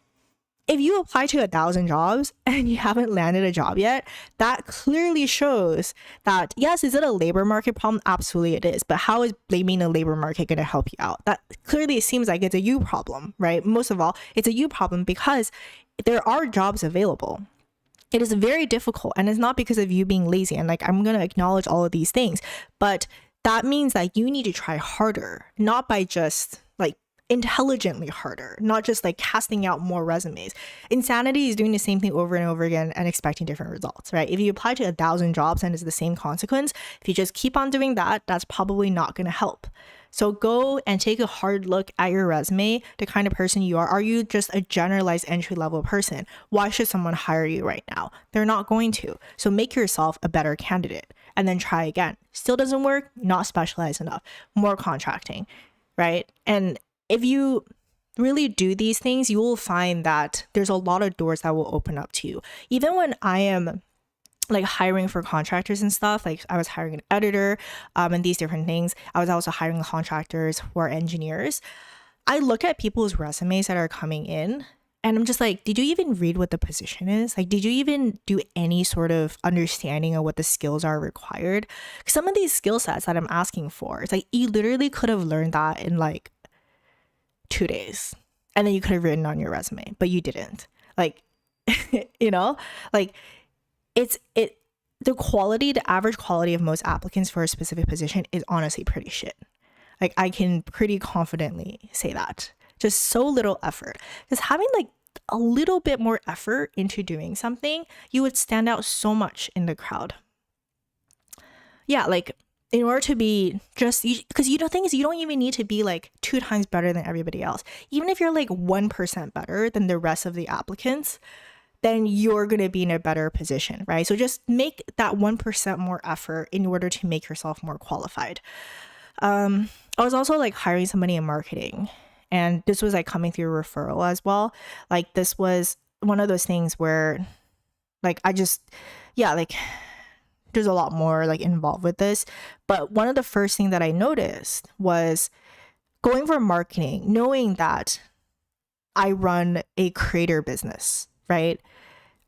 if you apply to 1,000 jobs and you haven't landed a job yet, that clearly shows that, yes, is it a labor market problem? Absolutely it is. But how is blaming the labor market going to help you out? That clearly seems like it's a you problem, right? Most of all, it's a you problem because there are jobs available. It is very difficult, and it's not because of you being lazy. And like, I'm going to acknowledge all of these things, but that means that you need to try harder, not by just like intelligently harder, not just like casting out more resumes. Insanity is doing the same thing over and over again and expecting different results, right? If you apply to 1,000 jobs and it's the same consequence, if you just keep on doing that, that's probably not going to help. So go and take a hard look at your resume, the kind of person you are. Are you just a generalized entry-level person? Why should someone hire you right now? They're not going to. So make yourself a better candidate and then try again. Still doesn't work, not specialized enough, more contracting, right? And if you really do these things, you will find that there's a lot of doors that will open up to you. Even when I am like hiring for contractors and stuff, like I was hiring an editor and these different things. I was also hiring contractors who are engineers. I look at people's resumes that are coming in and I'm just like, did you even read what the position is? Like, did you even do any sort of understanding of what the skills are required? Some of these skill sets that I'm asking for, it's like you literally could have learned that in like 2 days and then you could have written on your resume, but you didn't. Like, you know, like the average quality of most applicants for a specific position is honestly pretty shit. Like I can pretty confidently say that. Just so little effort. Just having like a little bit more effort into doing something, you would stand out so much in the crowd. Yeah, like in order to be just, because you know, things you don't even need to be like 2 times better than everybody else. Even if you're like 1% better than the rest of the applicants, then you're going to be in a better position, right? So just make that 1% more effort in order to make yourself more qualified. I was also like hiring somebody in marketing, and this was like coming through a referral as well. Like this was one of those things where like like there's a lot more like involved with this. But one of the first things that I noticed was going for marketing, knowing that I run a creator business, right?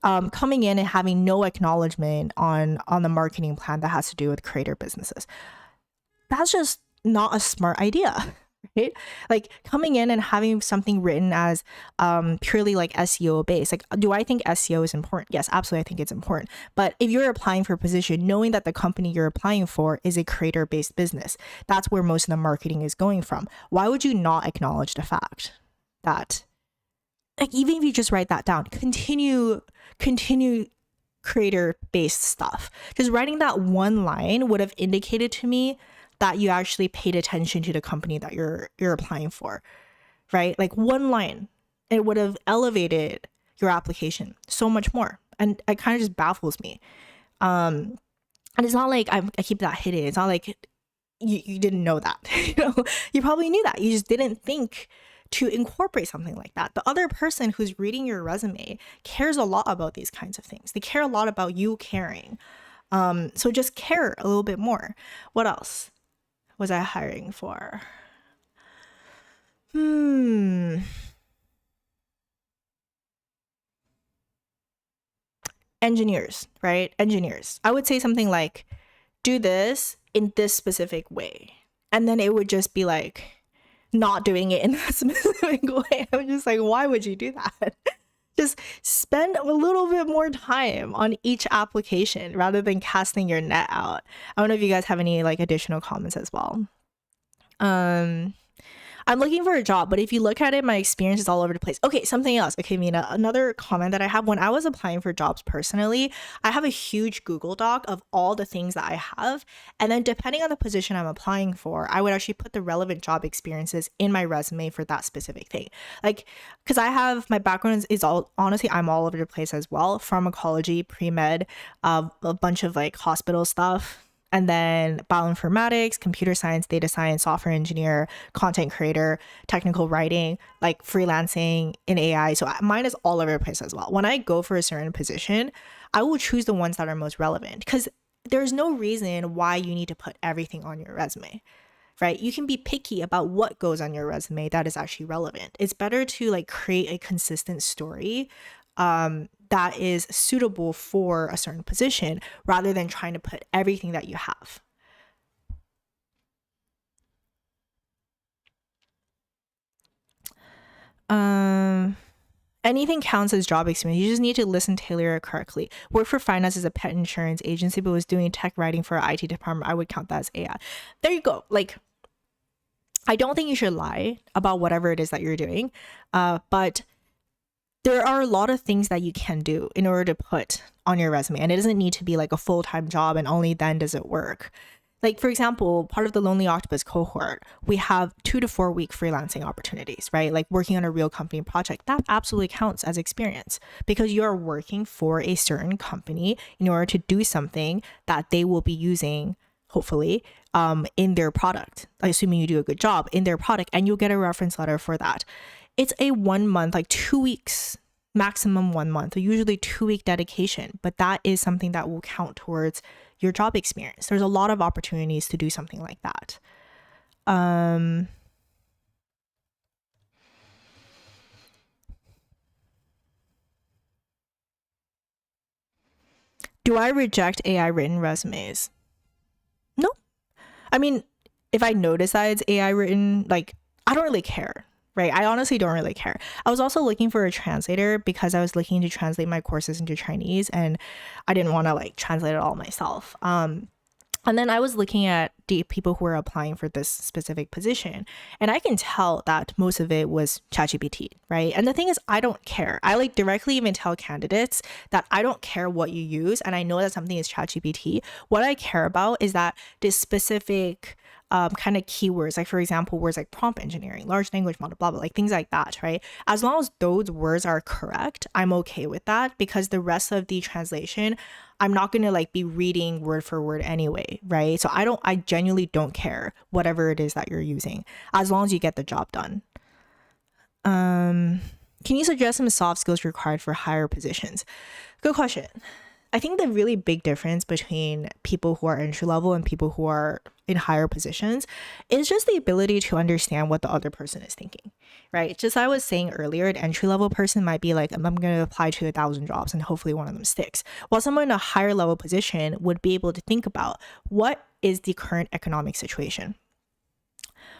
Coming in and having no acknowledgement on the marketing plan that has to do with creator businesses. That's just not a smart idea, right? Like coming in and having something written as purely like SEO based. Like, do I think SEO is important? Yes, absolutely. I think it's important. But if you're applying for a position, knowing that the company you're applying for is a creator based business, that's where most of the marketing is going from. Why would you not acknowledge the fact that, like, even if you just write that down, continue creator based stuff? Because writing that one line would have indicated to me that you actually paid attention to the company that you're applying for, right? Like one line, it would have elevated your application so much more. And it kind of just baffles me. And it's not like I keep that hidden. It's not like you didn't know that. You know, you probably knew that. You just didn't think to incorporate something like that. The other person who's reading your resume cares a lot about these kinds of things. They care a lot about you caring. So just care a little bit more. What else was I hiring for? Engineers, right? Engineers. I would say something like, do this in this specific way. And then it would just be like, not doing it in that specific way. I'm just like, why would you do that? Just spend a little bit more time on each application rather than casting your net out. I don't know if you guys have any like additional comments as well. I'm looking for a job, but if you look at it, my experience is all over the place. Okay, something else. Okay, Mina, another comment that I have: when I was applying for jobs personally, I have a huge Google Doc of all the things that I have. And then depending on the position I'm applying for, I would actually put the relevant job experiences in my resume for that specific thing. Like, because I have, my background is all, honestly, I'm all over the place as well. Pharmacology, pre-med, a bunch of like hospital stuff. And then bioinformatics, computer science, data science, software engineer, content creator, technical writing, like freelancing in AI. So mine is all over the place as well. When I go for a certain position, I will choose the ones that are most relevant, because there's no reason why you need to put everything on your resume, right? You can be picky about what goes on your resume that is actually relevant. It's better to like create a consistent story that is suitable for a certain position rather than trying to put everything that you have. Anything counts as job experience. You just need to listen, tailor it correctly. Work for finance as a pet insurance agency, but was doing tech writing for an IT department. I would count that as AI. There you go. Like, I don't think you should lie about whatever it is that you're doing, but there are a lot of things that you can do in order to put on your resume, and it doesn't need to be like a full-time job and only then does it work. Like, for example, part of the Lonely Octopus cohort, we have 2 to 4 week freelancing opportunities, right? Like working on a real company project, that absolutely counts as experience because you're working for a certain company in order to do something that they will be using, hopefully, in their product, assuming you do a good job in their product, and you'll get a reference letter for that. It's a 1 month, like 2 weeks, maximum 1 month, usually 2-week dedication, but that is something that will count towards your job experience. There's a lot of opportunities to do something like that. Do I reject AI written resumes? No. I mean, if I notice that it's AI written, like, I don't really care, right? I honestly don't really care. I was also looking for a translator because I was looking to translate my courses into Chinese, and I didn't want to like translate it all myself. And then I was looking at the people who were applying for this specific position, and I can tell that most of it was ChatGPT, right? And the thing is, I don't care. I like directly even tell candidates that I don't care what you use, and I know that something is ChatGPT. What I care about is that this specific kind of keywords, like for example, words like prompt engineering, large language model, blah, blah, like things like that, right? As long as those words are correct, I'm okay with that because the rest of the translation, I'm not going to like be reading word for word anyway, right? So I genuinely don't care whatever it is that you're using, as long as you get the job done. Can you suggest some soft skills required for higher positions? Good question. I think the really big difference between people who are entry level and people who are in higher positions is just the ability to understand what the other person is thinking, right? Just I was saying earlier, an entry level person might be like, I'm going to apply to 1,000 jobs and hopefully one of them sticks. While someone in a higher level position would be able to think about what is the current economic situation?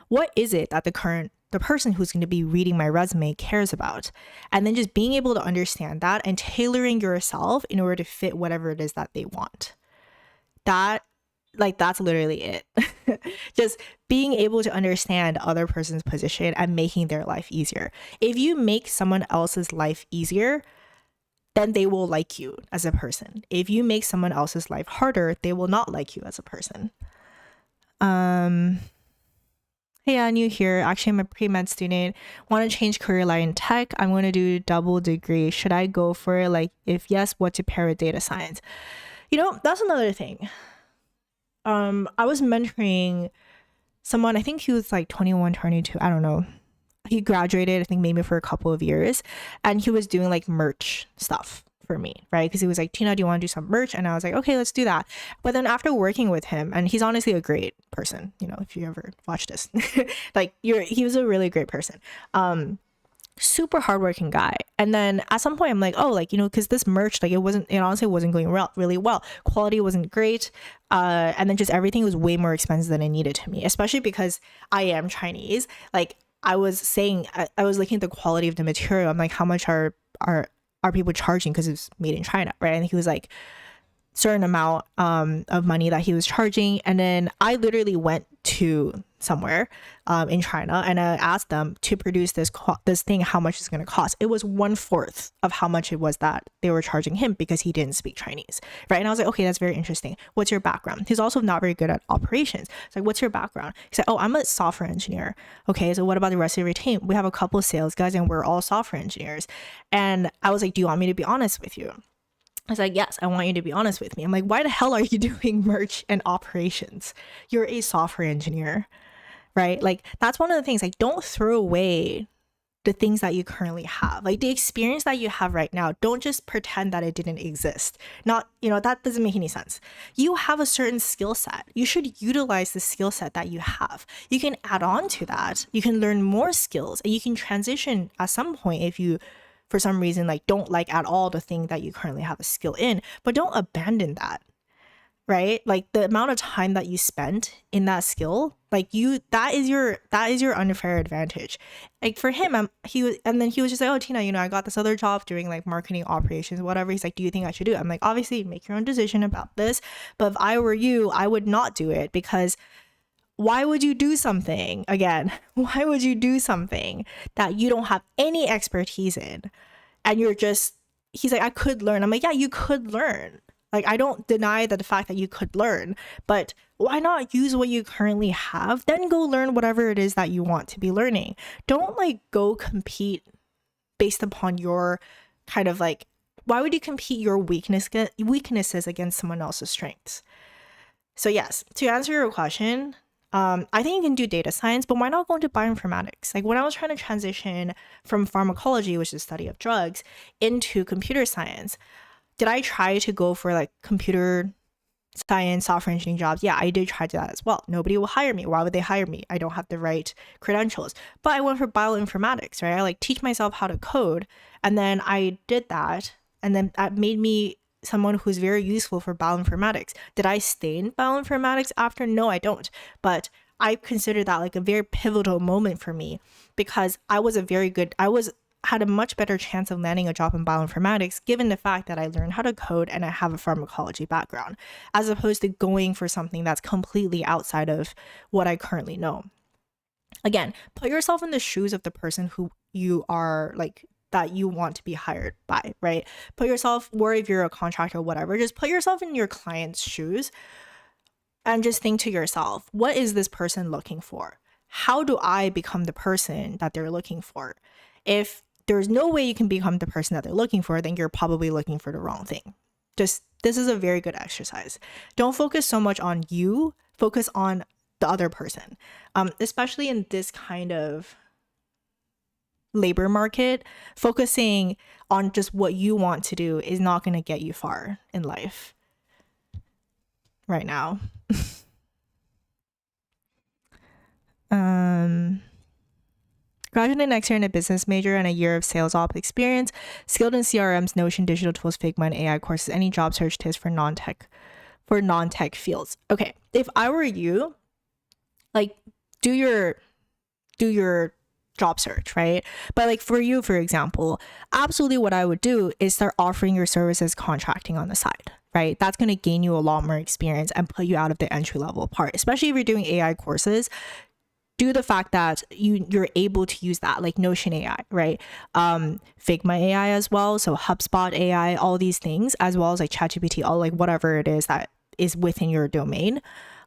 What is it that the person who's going to be reading my resume cares about? And then just being able to understand that and tailoring yourself in order to fit whatever it is that they want. That's literally it. Just being able to understand other person's position and making their life easier. If you make someone else's life easier, then they will like you as a person. If you make someone else's life harder, they will not like you as a person. Hey, yeah, new here. Actually, I'm a pre-med student. Want to change career line in tech. I'm going to do double degree. Should I go for it? Like, if yes, what to pair with data science? You know, that's another thing. I was mentoring someone, I think he was like 21, 22. I don't know. He graduated, I think maybe for a couple of years. And he was doing like merch stuff for me, right? Because he was like, Tina, do you want to do some merch? And I was like, okay, let's do that. But then after working with him, and he's honestly a great person, you know, if you ever watch this, like he was a really great person. Super hardworking guy. And then at some point I'm like, oh, like, you know, because this merch, like it honestly wasn't going really well. Quality wasn't great. And then just everything was way more expensive than it needed to me, especially because I am Chinese. Like I was looking at the quality of the material. I'm like, how much are people charging because it's made in China, right? And he was like certain amount of money that he was charging. And then I literally went to somewhere in China and I asked them to produce this thing, how much it's going to cost. It was 1/4 of how much it was that they were charging him because he didn't speak Chinese, right? And I was like, okay, that's very interesting. What's your background? He's also not very good at operations. It's like, what's your background? He said, oh, I'm a software engineer. Okay, so what about the rest of your team? We have a couple of sales guys and we're all software engineers. And I was like, do you want me to be honest with you? I was like, yes, I want you to be honest with me. I'm like, why the hell are you doing merch and operations? You're a software engineer, right? Like, that's one of the things. Like, don't throw away the things that you currently have. Like, the experience that you have right now, don't just pretend that it didn't exist. Not, you know, that doesn't make any sense. You have a certain skill set. You should utilize the skill set that you have. You can add on to that. You can learn more skills and you can transition at some point if you, for some reason, like don't like at all the thing that you currently have a skill in, but don't abandon that, right? Like the amount of time that you spent in that skill, like that is your unfair advantage. Like for him, he was just like, oh, Tina, you know, I got this other job doing like marketing operations, whatever. He's like, do you think I should do it? I'm like, obviously make your own decision about this. But if I were you, I would not do it because why would you do something again? Why would you do something that you don't have any expertise in? And he's like, I could learn. I'm like, yeah, you could learn. Like, I don't deny the fact that you could learn, but why not use what you currently have? Then go learn whatever it is that you want to be learning. Don't like go compete based upon your kind of like, why would you compete your weaknesses against someone else's strengths? So yes, to answer your question, I think you can do data science, but why not go into bioinformatics? Like when I was trying to transition from pharmacology, which is the study of drugs, into computer science, did I try to go for like computer science, software engineering jobs? Yeah, I did try to that as well. Nobody will hire me. Why would they hire me? I don't have the right credentials. But I went for bioinformatics, right? I like teach myself how to code. And then I did that. And then that made me someone who's very useful for bioinformatics. Did I stay in bioinformatics after? No, I don't. But I consider that like a very pivotal moment for me because had a much better chance of landing a job in bioinformatics given the fact that I learned how to code and I have a pharmacology background, as opposed to going for something that's completely outside of what I currently know. Again, put yourself in the shoes of the person who you are like that you want to be hired by, right? Put yourself, or if you're a contractor or whatever, just put yourself in your client's shoes and just think to yourself, what is this person looking for? How do I become the person that they're looking for? If there's no way you can become the person that they're looking for, then you're probably looking for the wrong thing. This is a very good exercise. Don't focus so much on you, focus on the other person. Especially in this kind of labor market, focusing on just what you want to do is not going to get you far in life right now. Graduated next year in a business major and a year of sales ops experience, skilled in CRMs, Notion, digital tools, Figma, and AI courses. Any job search tips for non-tech fields? Okay, if I were you, like do your job search, right? But like for you, for example, absolutely what I would do is start offering your services contracting on the side, right? That's going to gain you a lot more experience and put you out of the entry level part, especially if you're doing AI courses. Do the fact that you're able to use that, like Notion AI, right? Figma AI as well, so HubSpot AI, all these things, as well as like ChatGPT, all like whatever it is that is within your domain.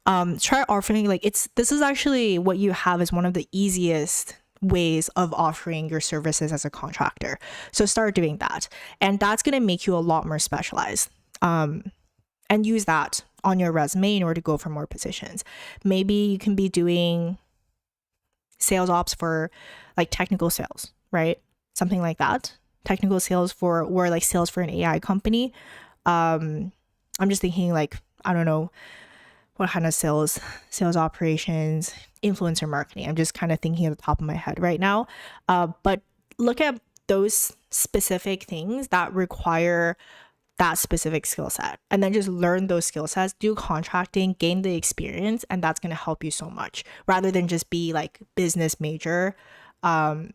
Try offering this is actually what you have is one of the easiest ways of offering your services as a contractor. So start doing that, and that's gonna make you a lot more specialized. And use that on your resume in order to go for more positions. Maybe you can be doing sales ops for like technical sales, right? Something like that. Technical sales for sales for an AI company. I'm just thinking like, I don't know what kind of sales operations, influencer marketing. I'm just kind of thinking at the top of my head right now. But look at those specific things that require that specific skill set, and then just learn those skill sets, do contracting, gain the experience, and that's going to help you so much rather than just be like business major, 1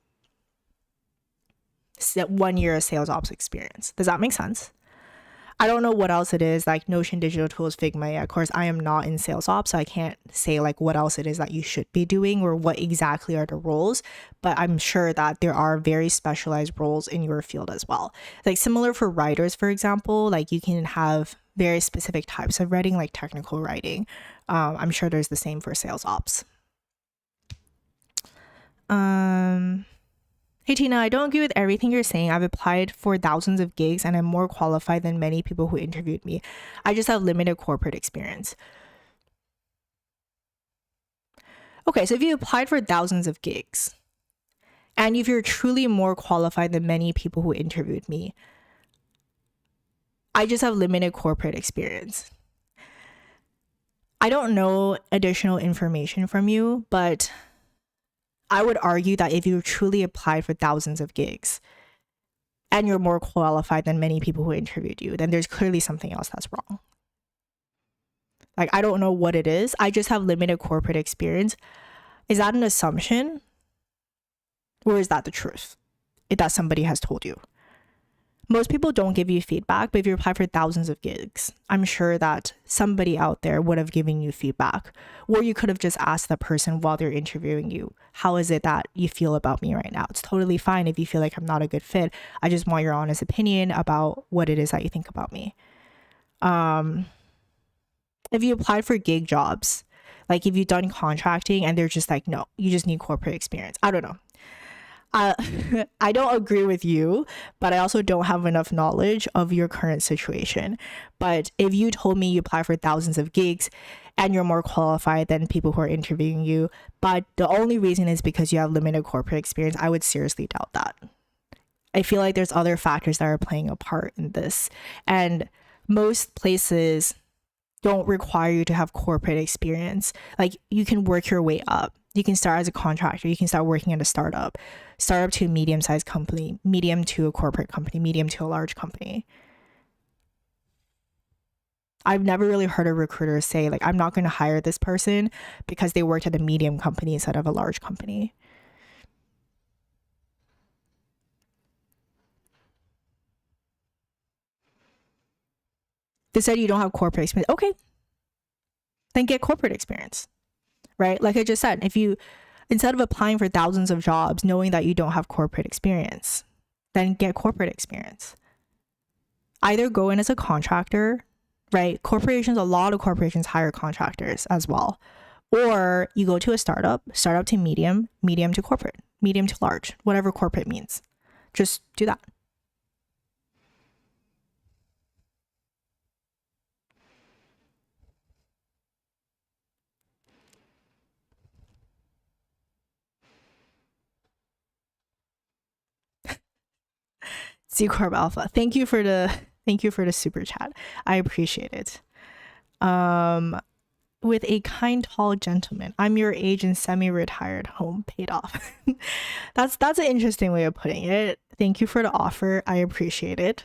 year of sales ops experience. Does that make sense? I don't know what else it is, like Notion, digital tools, Figma. Yeah, of course, I am not in sales ops, so I can't say like what else it is that you should be doing or what exactly are the roles, but I'm sure that there are very specialized roles in your field as well. Like similar for writers, for example, like you can have very specific types of writing, like technical writing. I'm sure there's the same for sales ops. Hey Tina, I don't agree with everything you're saying. I've applied for thousands of gigs and I'm more qualified than many people who interviewed me. I just have limited corporate experience. Okay, so if you applied for thousands of gigs and if you're truly more qualified than many people who interviewed me, I just have limited corporate experience. I don't know additional information from you, but I would argue that if you truly applied for thousands of gigs and you're more qualified than many people who interviewed you, then there's clearly something else that's wrong. Like, I don't know what it is. I just have limited corporate experience. Is that an assumption? Or is that the truth? If that somebody has told you? most people don't give you feedback, but if you apply for thousands of gigs, I'm sure that somebody out there would have given you feedback. Or you could have just asked that person while they're interviewing you, how is it that you feel about me right now? It's totally fine if you feel like I'm not a good fit. I just want your honest opinion about what it is that you think about me. If you applied for gig jobs, like if you've done contracting and they're just like, no, you just need corporate experience. I don't know. I don't agree with you, but I also don't have enough knowledge of your current situation. But if you told me you apply for thousands of gigs and you're more qualified than people who are interviewing you, but the only reason is because you have limited corporate experience, I would seriously doubt that. I feel like there's other factors that are playing a part in this. And most places don't require you to have corporate experience. Like you can work your way up. You can start as a contractor. You can start working at a startup to a medium-sized company, medium to a corporate company, medium to a large company. I've never really heard a recruiter say like, I'm not going to hire this person because they worked at a medium company instead of a large company. They said you don't have corporate experience. Okay, then get corporate experience, right? Like I just said, if you, instead of applying for thousands of jobs, knowing that you don't have corporate experience, then get corporate experience. Either go in as a contractor, right? A lot of corporations hire contractors as well. Or you go to a startup to medium, medium to corporate, medium to large, whatever corporate means. Just do that. C Corp Alpha. Thank you for the super chat. I appreciate it. With a kind tall gentleman. I'm your age and semi-retired, home paid off. That's an interesting way of putting it. Thank you for the offer. I appreciate it.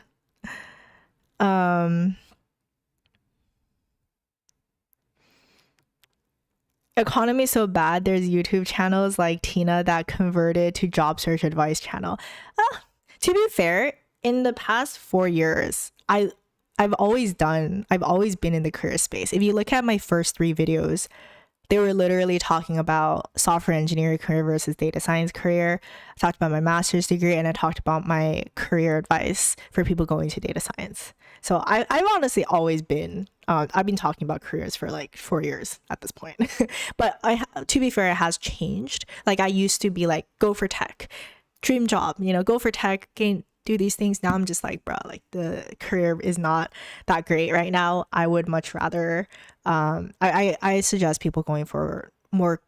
Economy so bad, there's YouTube channels like Tina that converted to job search advice channel. To be fair, in the past 4 years, I've always been in the career space. If you look at my first 3 videos, they were literally talking about software engineering career versus data science career. I talked about my master's degree and I talked about my career advice for people going to data science. So I've honestly always been, I've been talking about careers for like 4 years at this point. But to be fair, it has changed. Like I used to be like, go for tech, dream job, go for tech, do these things. Now I'm just like, bro, like the career is not that great right now. I would much rather, I suggest people going for more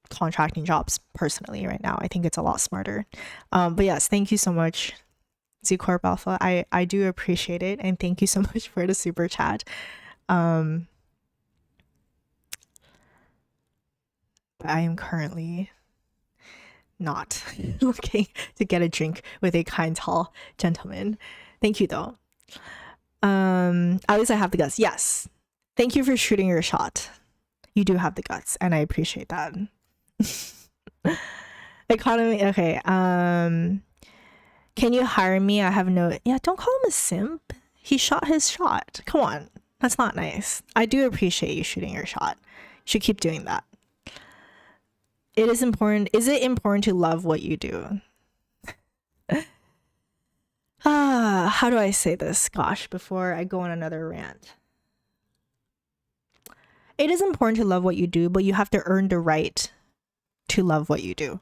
contracting jobs personally right now. I think it's a lot smarter. But yes, thank you so much, Z Corp Alpha. I do appreciate it. And thank you so much for the super chat. But I am currently not looking to get a drink with a kind tall gentleman. Thank you though. At least I have the guts. Yes, thank you for shooting your shot. You do have the guts and I appreciate that. Economy. Okay. Can you hire me? I have no. Yeah, don't call him a simp. He shot his shot. Come on, that's not nice. I do appreciate you shooting your shot. You should keep doing that. It is important. Is it important to love what you do? How do I say this? Gosh, before I go on another rant. It is important to love what you do, but you have to earn the right to love what you do,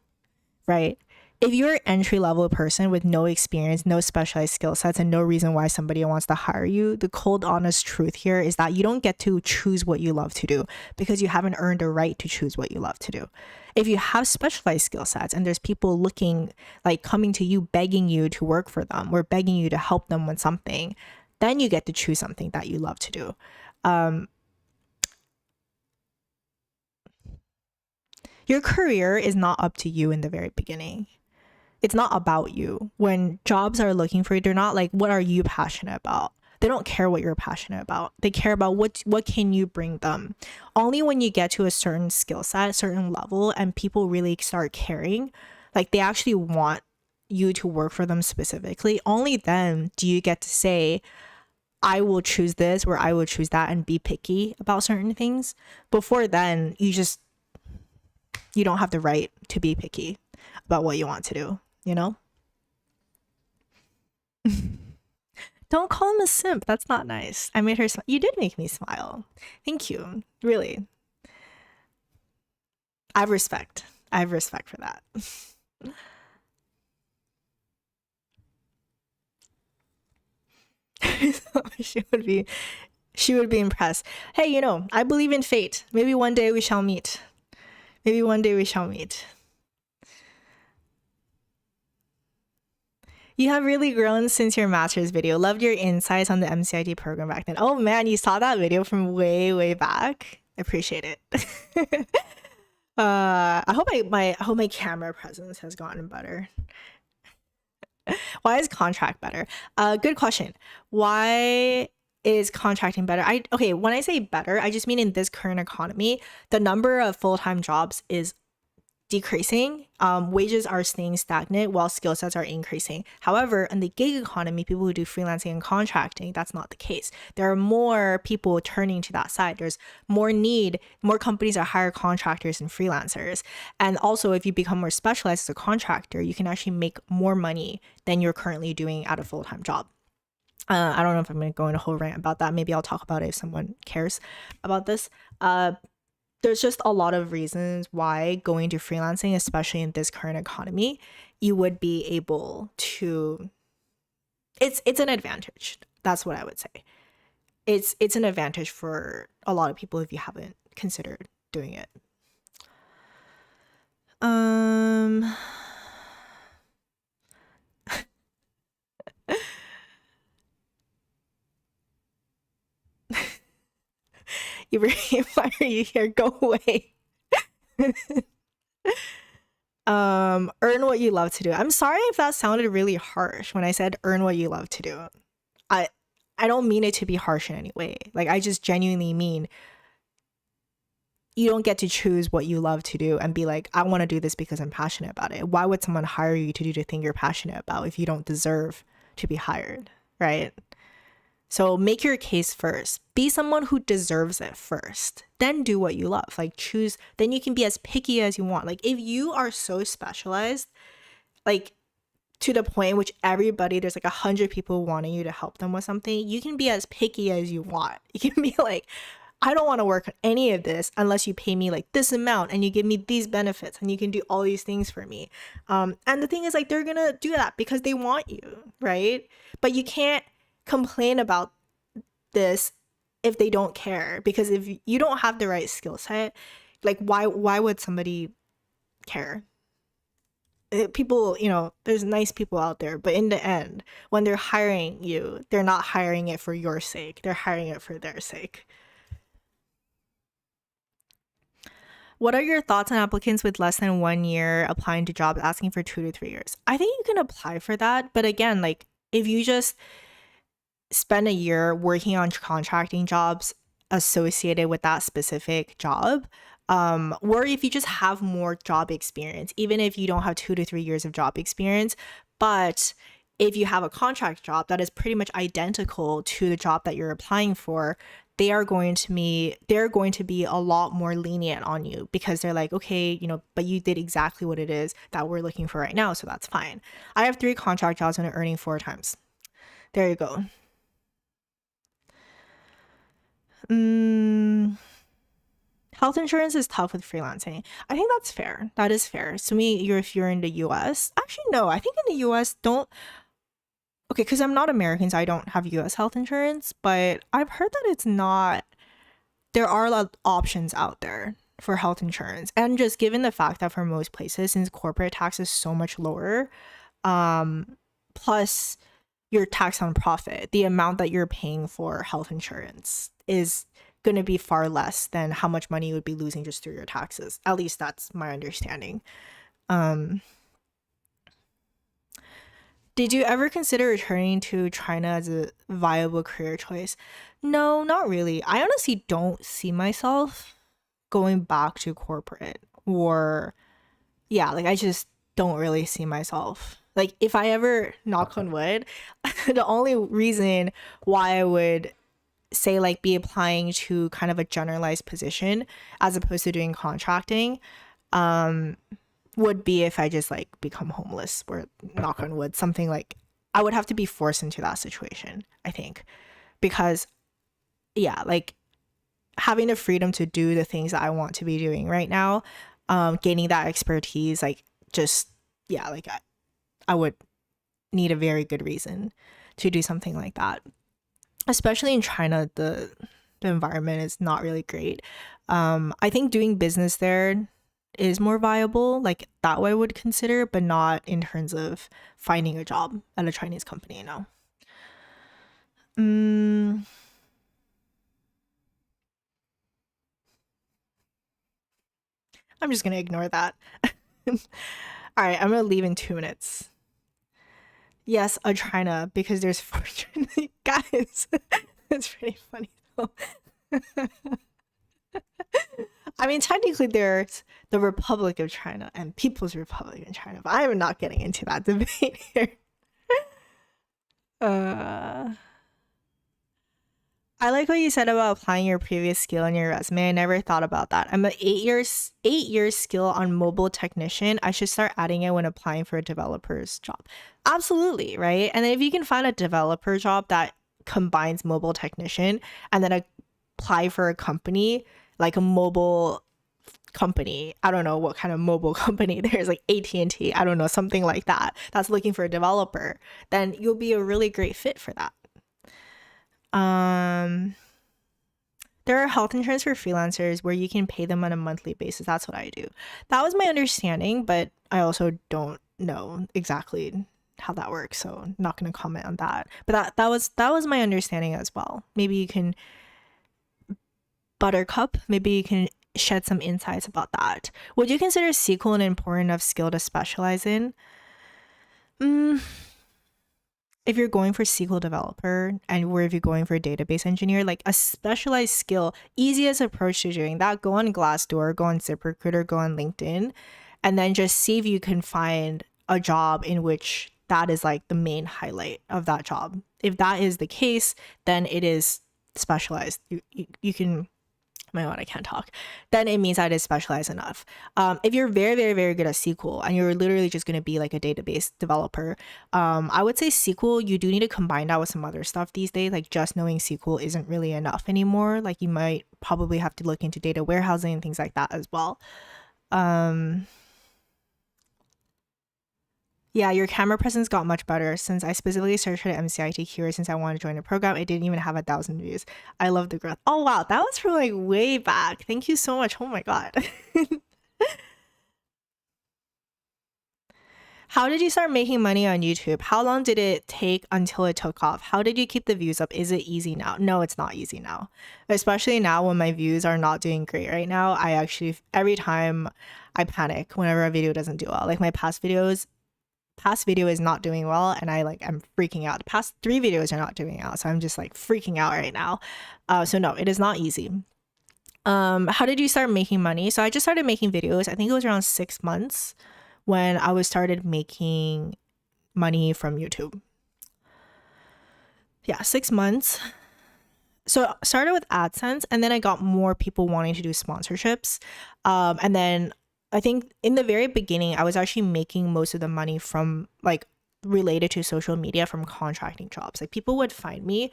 right? If you're an entry-level person with no experience, no specialized skill sets, and no reason why somebody wants to hire you, the cold, honest truth here is that you don't get to choose what you love to do because you haven't earned the right to choose what you love to do. If you have specialized skill sets and there's people looking, like coming to you, begging you to work for them or begging you to help them with something, then you get to choose something that you love to do. Your career is not up to you in the very beginning. It's not about you. When jobs are looking for you, they're not like, what are you passionate about? They don't care what you're passionate about. They care about what can you bring them. Only when you get to a certain skill set, certain level, and people really start caring, like they actually want you to work for them specifically, only then do you get to say, I will choose this or I will choose that and be picky about certain things. Before then, you don't have the right to be picky about what you want to do, you know? Don't call him a simp. That's not nice. I made her smile. You did make me smile. Thank you. Really. I have respect. I have respect for that. she would be impressed. Hey, you know, I believe in fate. Maybe one day we shall meet. Maybe one day we shall meet. You have really grown since your master's video. Loved your insights on the MCIT program back then. Oh man, you saw that video from way back. Appreciate it. I hope my camera presence has gotten better. Why is contract better? Good question. Why is contracting better? Okay, when I say better, I just mean in this current economy, the number of full-time jobs is decreasing. Wages are staying stagnant while skill sets are increasing. However, in the gig economy, people who do freelancing and contracting, that's not the case. There are more people turning to that side. There's more need. More companies are hiring contractors and freelancers. And also, if you become more specialized as a contractor, you can actually make more money than you're currently doing at a full-time job. I don't know if I'm going to go in a whole rant about that. Maybe I'll talk about it if someone cares about this. There's just a lot of reasons why going to freelancing, especially in this current economy, you would be able to, it's an advantage. That's what I would say. It's an advantage for a lot of people if you haven't considered doing it. Why are you here? Go away. Earn what you love to do. I'm sorry if that sounded really harsh when I said earn what you love to do. I don't mean it to be harsh in any way. Like, I just genuinely mean you don't get to choose what you love to do and be like, I want to do this because I'm passionate about it. Why would someone hire you to do the thing you're passionate about if you don't deserve to be hired, right? So make your case first. Be someone who deserves it first. Then do what you love. Like, choose. Then you can be as picky as you want. Like, if you are so specialized, like, to the point in which there's like 100 people wanting you to help them with something, you can be as picky as you want. You can be like, I don't want to work on any of this unless you pay me like this amount and you give me these benefits and you can do all these things for me. And the thing is, like, they're gonna do that because they want you, right? But you can't complain about this if they don't care, because if you don't have the right skill set, like, why would somebody care? People, you know, there's nice people out there, but in the end, when they're hiring you, they're not hiring it for your sake, they're hiring it for their sake. What are your thoughts on applicants with less than 1 year applying to jobs asking for 2 to 3 years? I think you can apply for that, but again, like, if you just spend a year working on contracting jobs associated with that specific job, or if you just have more job experience, even if you don't have 2 to 3 years of job experience, but if you have a contract job that is pretty much identical to the job that you're applying for, they're going to be a lot more lenient on you, because they're like, okay, you know, but you did exactly what it is that we're looking for right now, so that's fine. I have 3 contract jobs and I'm earning 4 times. There you go. Health insurance is tough with freelancing. I think that's fair. That is fair. So if you're in the US, actually no, I think in the US okay, because I'm not American, so I don't have US health insurance, but I've heard that there are a lot of options out there for health insurance. And just given the fact that for most places, since corporate tax is so much lower, plus your tax on profit, the amount that you're paying for health insurance is going to be far less than how much money you would be losing just through your taxes. At least that's my understanding. Did you ever consider returning to China as a viable career choice? No, not really. I honestly don't see myself going back to corporate, or yeah, like, I just don't really see myself Like if I ever, knock on wood, the only reason why I would say like be applying to kind of a generalized position as opposed to doing contracting would be if I just like become homeless, or knock on wood, something like I would have to be forced into that situation, I think. Because yeah, like having the freedom to do the things that I want to be doing right now, gaining that expertise, like just yeah, like I would need a very good reason to do something like that. Especially in China, the environment is not really great. I think doing business there is more viable, like that way I would consider, but not in terms of finding a job at a Chinese company, no. I'm just gonna ignore that. All right, I'm gonna leave in 2 minutes. Yes, a China, because there's fortune. Guys, it's pretty funny though. I mean, technically, there's the Republic of China and People's Republic of China, but I am not getting into that debate here. I like what you said about applying your previous skill in your resume. I never thought about that. I'm an 8 years skill on mobile technician. I should start adding it when applying for a developer's job. Absolutely, right? And then if you can find a developer job that combines mobile technician and then apply for a company like a mobile company, I don't know what kind of mobile company there's, like AT&T, I don't know, something like that, that's looking for a developer, then you'll be a really great fit for that. There are health insurance for freelancers where you can pay them on a monthly basis. That's what I do. That was my understanding, but I also don't know exactly how that works, so I'm not going to comment on that. But that was my understanding as well. Maybe you can, Buttercup, maybe you can shed some insights about that. Would you consider SQL an important enough skill to specialize in? If you're going for SQL developer or if you're going for a database engineer, like a specialized skill, easiest approach to doing that, go on Glassdoor, go on ZipRecruiter, go on LinkedIn, and then just see if you can find a job in which that is like the main highlight of that job. If that is the case, then it is specialized. You can, my God, I can't talk. Then it means that it's specialized enough. If you're very, very, very good at SQL and you're literally just going to be like a database developer, I would say SQL, you do need to combine that with some other stuff these days. Like just knowing SQL isn't really enough anymore. Like you might probably have to look into data warehousing and things like that as well. Yeah, your camera presence got much better since I specifically searched for the MCIT keyword since I wanted to join the program. It didn't even have 1,000 views. I love the growth. Oh wow, that was from like way back. Thank you so much. Oh my God. How did you start making money on YouTube? How long did it take until it took off? How did you keep the views up? Is it easy now? No, it's not easy now. Especially now when my views are not doing great right now. I actually, every time I panic whenever a video doesn't do well. Like my past video is not doing well and I'm freaking out. The past 3 videos are not doing out, so I'm just like freaking out right now. So no, it is not easy. How did you start making money? So I just started making videos. I think it was around 6 months when I started making money from YouTube. Yeah, 6 months. So I started with AdSense and then I got more people wanting to do sponsorships. And then I think in the very beginning, I was actually making most of the money from like related to social media from contracting jobs. Like people would find me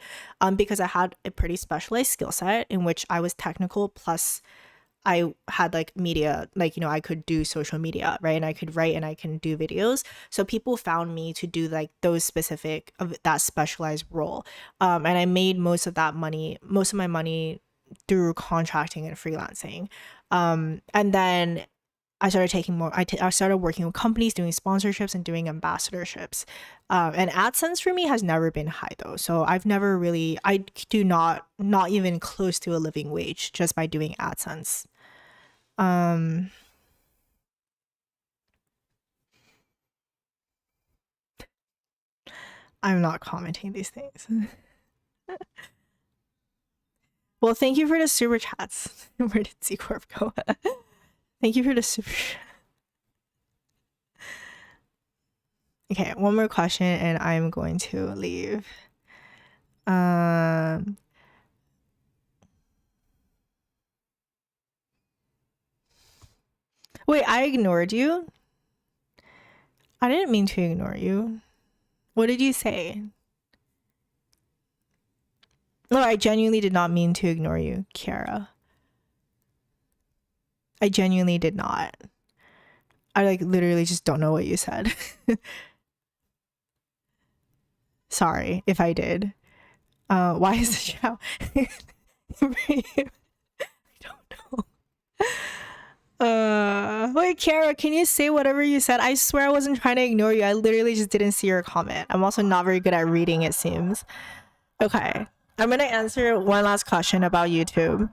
because I had a pretty specialized skill set in which I was technical, plus I had like media, like, you know, I could do social media, right? And I could write and I can do videos. So people found me to do like those specific of that specialized role. And I made most of my money through contracting and freelancing. And then I started taking more, I started working with companies doing sponsorships and doing ambassadorships. And AdSense for me has never been high though. So I've never really, I do not even close to a living wage just by doing AdSense. I'm not commenting these things. Well, thank you for the super chats. Where did C Corp go? Thank you for the super. Okay, one more question and I'm going to leave. Wait, I ignored you? I didn't mean to ignore you. What did you say? No, I genuinely did not mean to ignore you, Kiara. I genuinely did not. I like literally just don't know what you said. Sorry if I did. Why is the shout? I don't know. Wait, Kara, can you say whatever you said? I swear I wasn't trying to ignore you. I literally just didn't see your comment. I'm also not very good at reading, it seems. Okay. I'm gonna answer one last question about YouTube.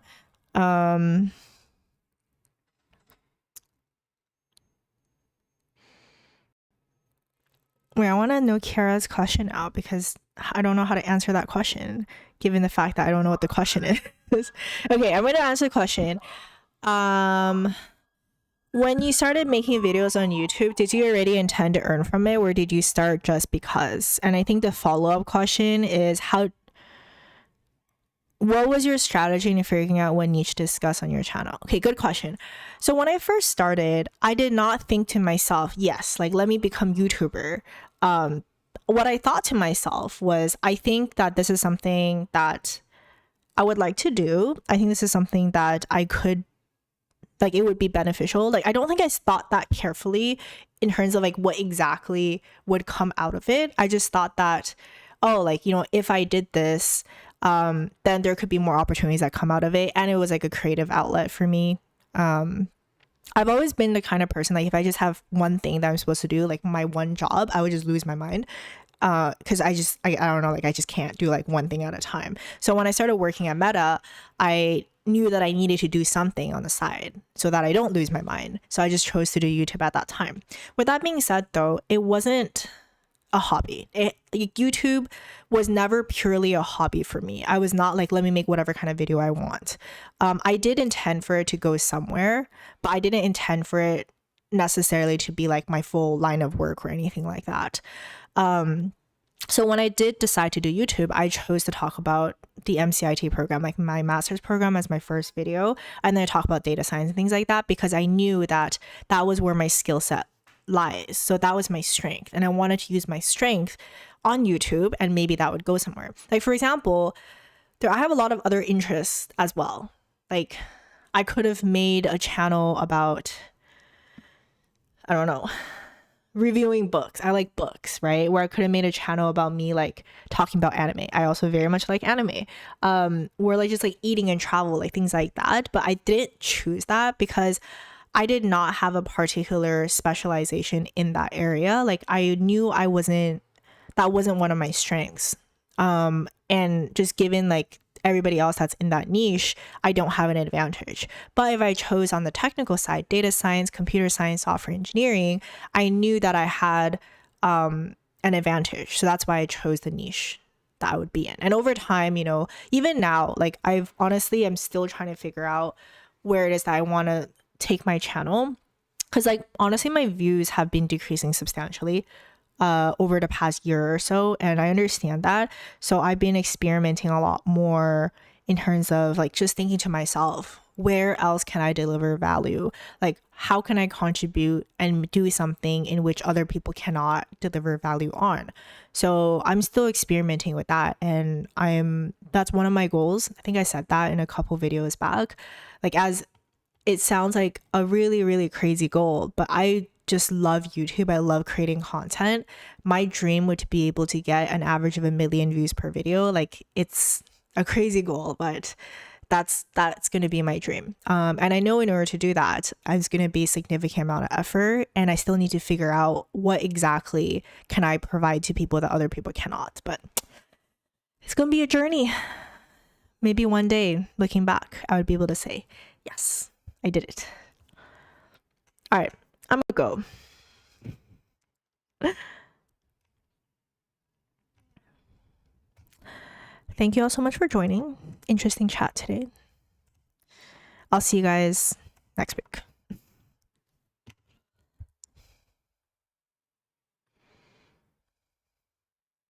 Wait, I want to know Kara's question out because I don't know how to answer that question, given the fact that I don't know what the question is. Okay, I'm going to answer the question. When you started making videos on YouTube, did you already intend to earn from it, or did you start just because? And I think the follow-up question is what was your strategy in figuring out what niche to discuss on your channel? Okay, good question. So when I first started, I did not think to myself, yes, like let me become YouTuber. What I thought to myself was, I think that this is something that I would like to do. I think this is something that I could, like, it would be beneficial. Like, I don't think I thought that carefully in terms of like what exactly would come out of it. I just thought that, oh, like, you know, if I did this, then there could be more opportunities that come out of it. And it was like a creative outlet for me. I've always been the kind of person, like if I just have one thing that I'm supposed to do, like my one job, I would just lose my mind. Because I don't know, like I just can't do like one thing at a time. So when I started working at Meta, I knew that I needed to do something on the side so that I don't lose my mind. So I just chose to do YouTube at that time. With that being said though, it wasn't a hobby. YouTube was never purely a hobby for me. I was not like, let me make whatever kind of video I want. I did intend for it to go somewhere, but I didn't intend for it necessarily to be like my full line of work or anything like that. So when I did decide to do YouTube, I chose to talk about the MCIT program, like my master's program, as my first video. And then I talk about data science and things like that, because I knew that that was where my skill set lies. So that was my strength. And I wanted to use my strength on YouTube, and maybe that would go somewhere. Like, for example, I have a lot of other interests as well. Like, I could have made a channel about, I don't know, reviewing books. I like books, right? Where I could have made a channel about me like talking about anime. I also very much like anime. Where like just like eating and travel, like things like that. But I didn't choose that because I did not have a particular specialization in that area. Like I knew that wasn't one of my strengths. And just given like everybody else that's in that niche, I don't have an advantage. But if I chose on the technical side, data science, computer science, software engineering, I knew that I had an advantage. So that's why I chose the niche that I would be in. And over time, you know, even now, like I'm still trying to figure out where it is that I want to take my channel, because like honestly my views have been decreasing substantially over the past year or so, and I understand that. So I've been experimenting a lot more in terms of like just thinking to myself, where else can I deliver value? Like how can I contribute and do something in which other people cannot deliver value on? So I'm still experimenting with that, and that's one of my goals. I think I said that in a couple videos back. Like, as it sounds like a really, really crazy goal, but I just love YouTube. I love creating content. My dream would be able to get an average of 1 million views per video. Like, it's a crazy goal, but that's going to be my dream. And I know in order to do that, it's going to be a significant amount of effort, and I still need to figure out what exactly can I provide to people that other people cannot. But it's going to be a journey. Maybe one day, looking back, I would be able to say, yes, I did it. All right, I'm gonna go. Thank you all so much for joining. Interesting chat today. I'll see you guys next week.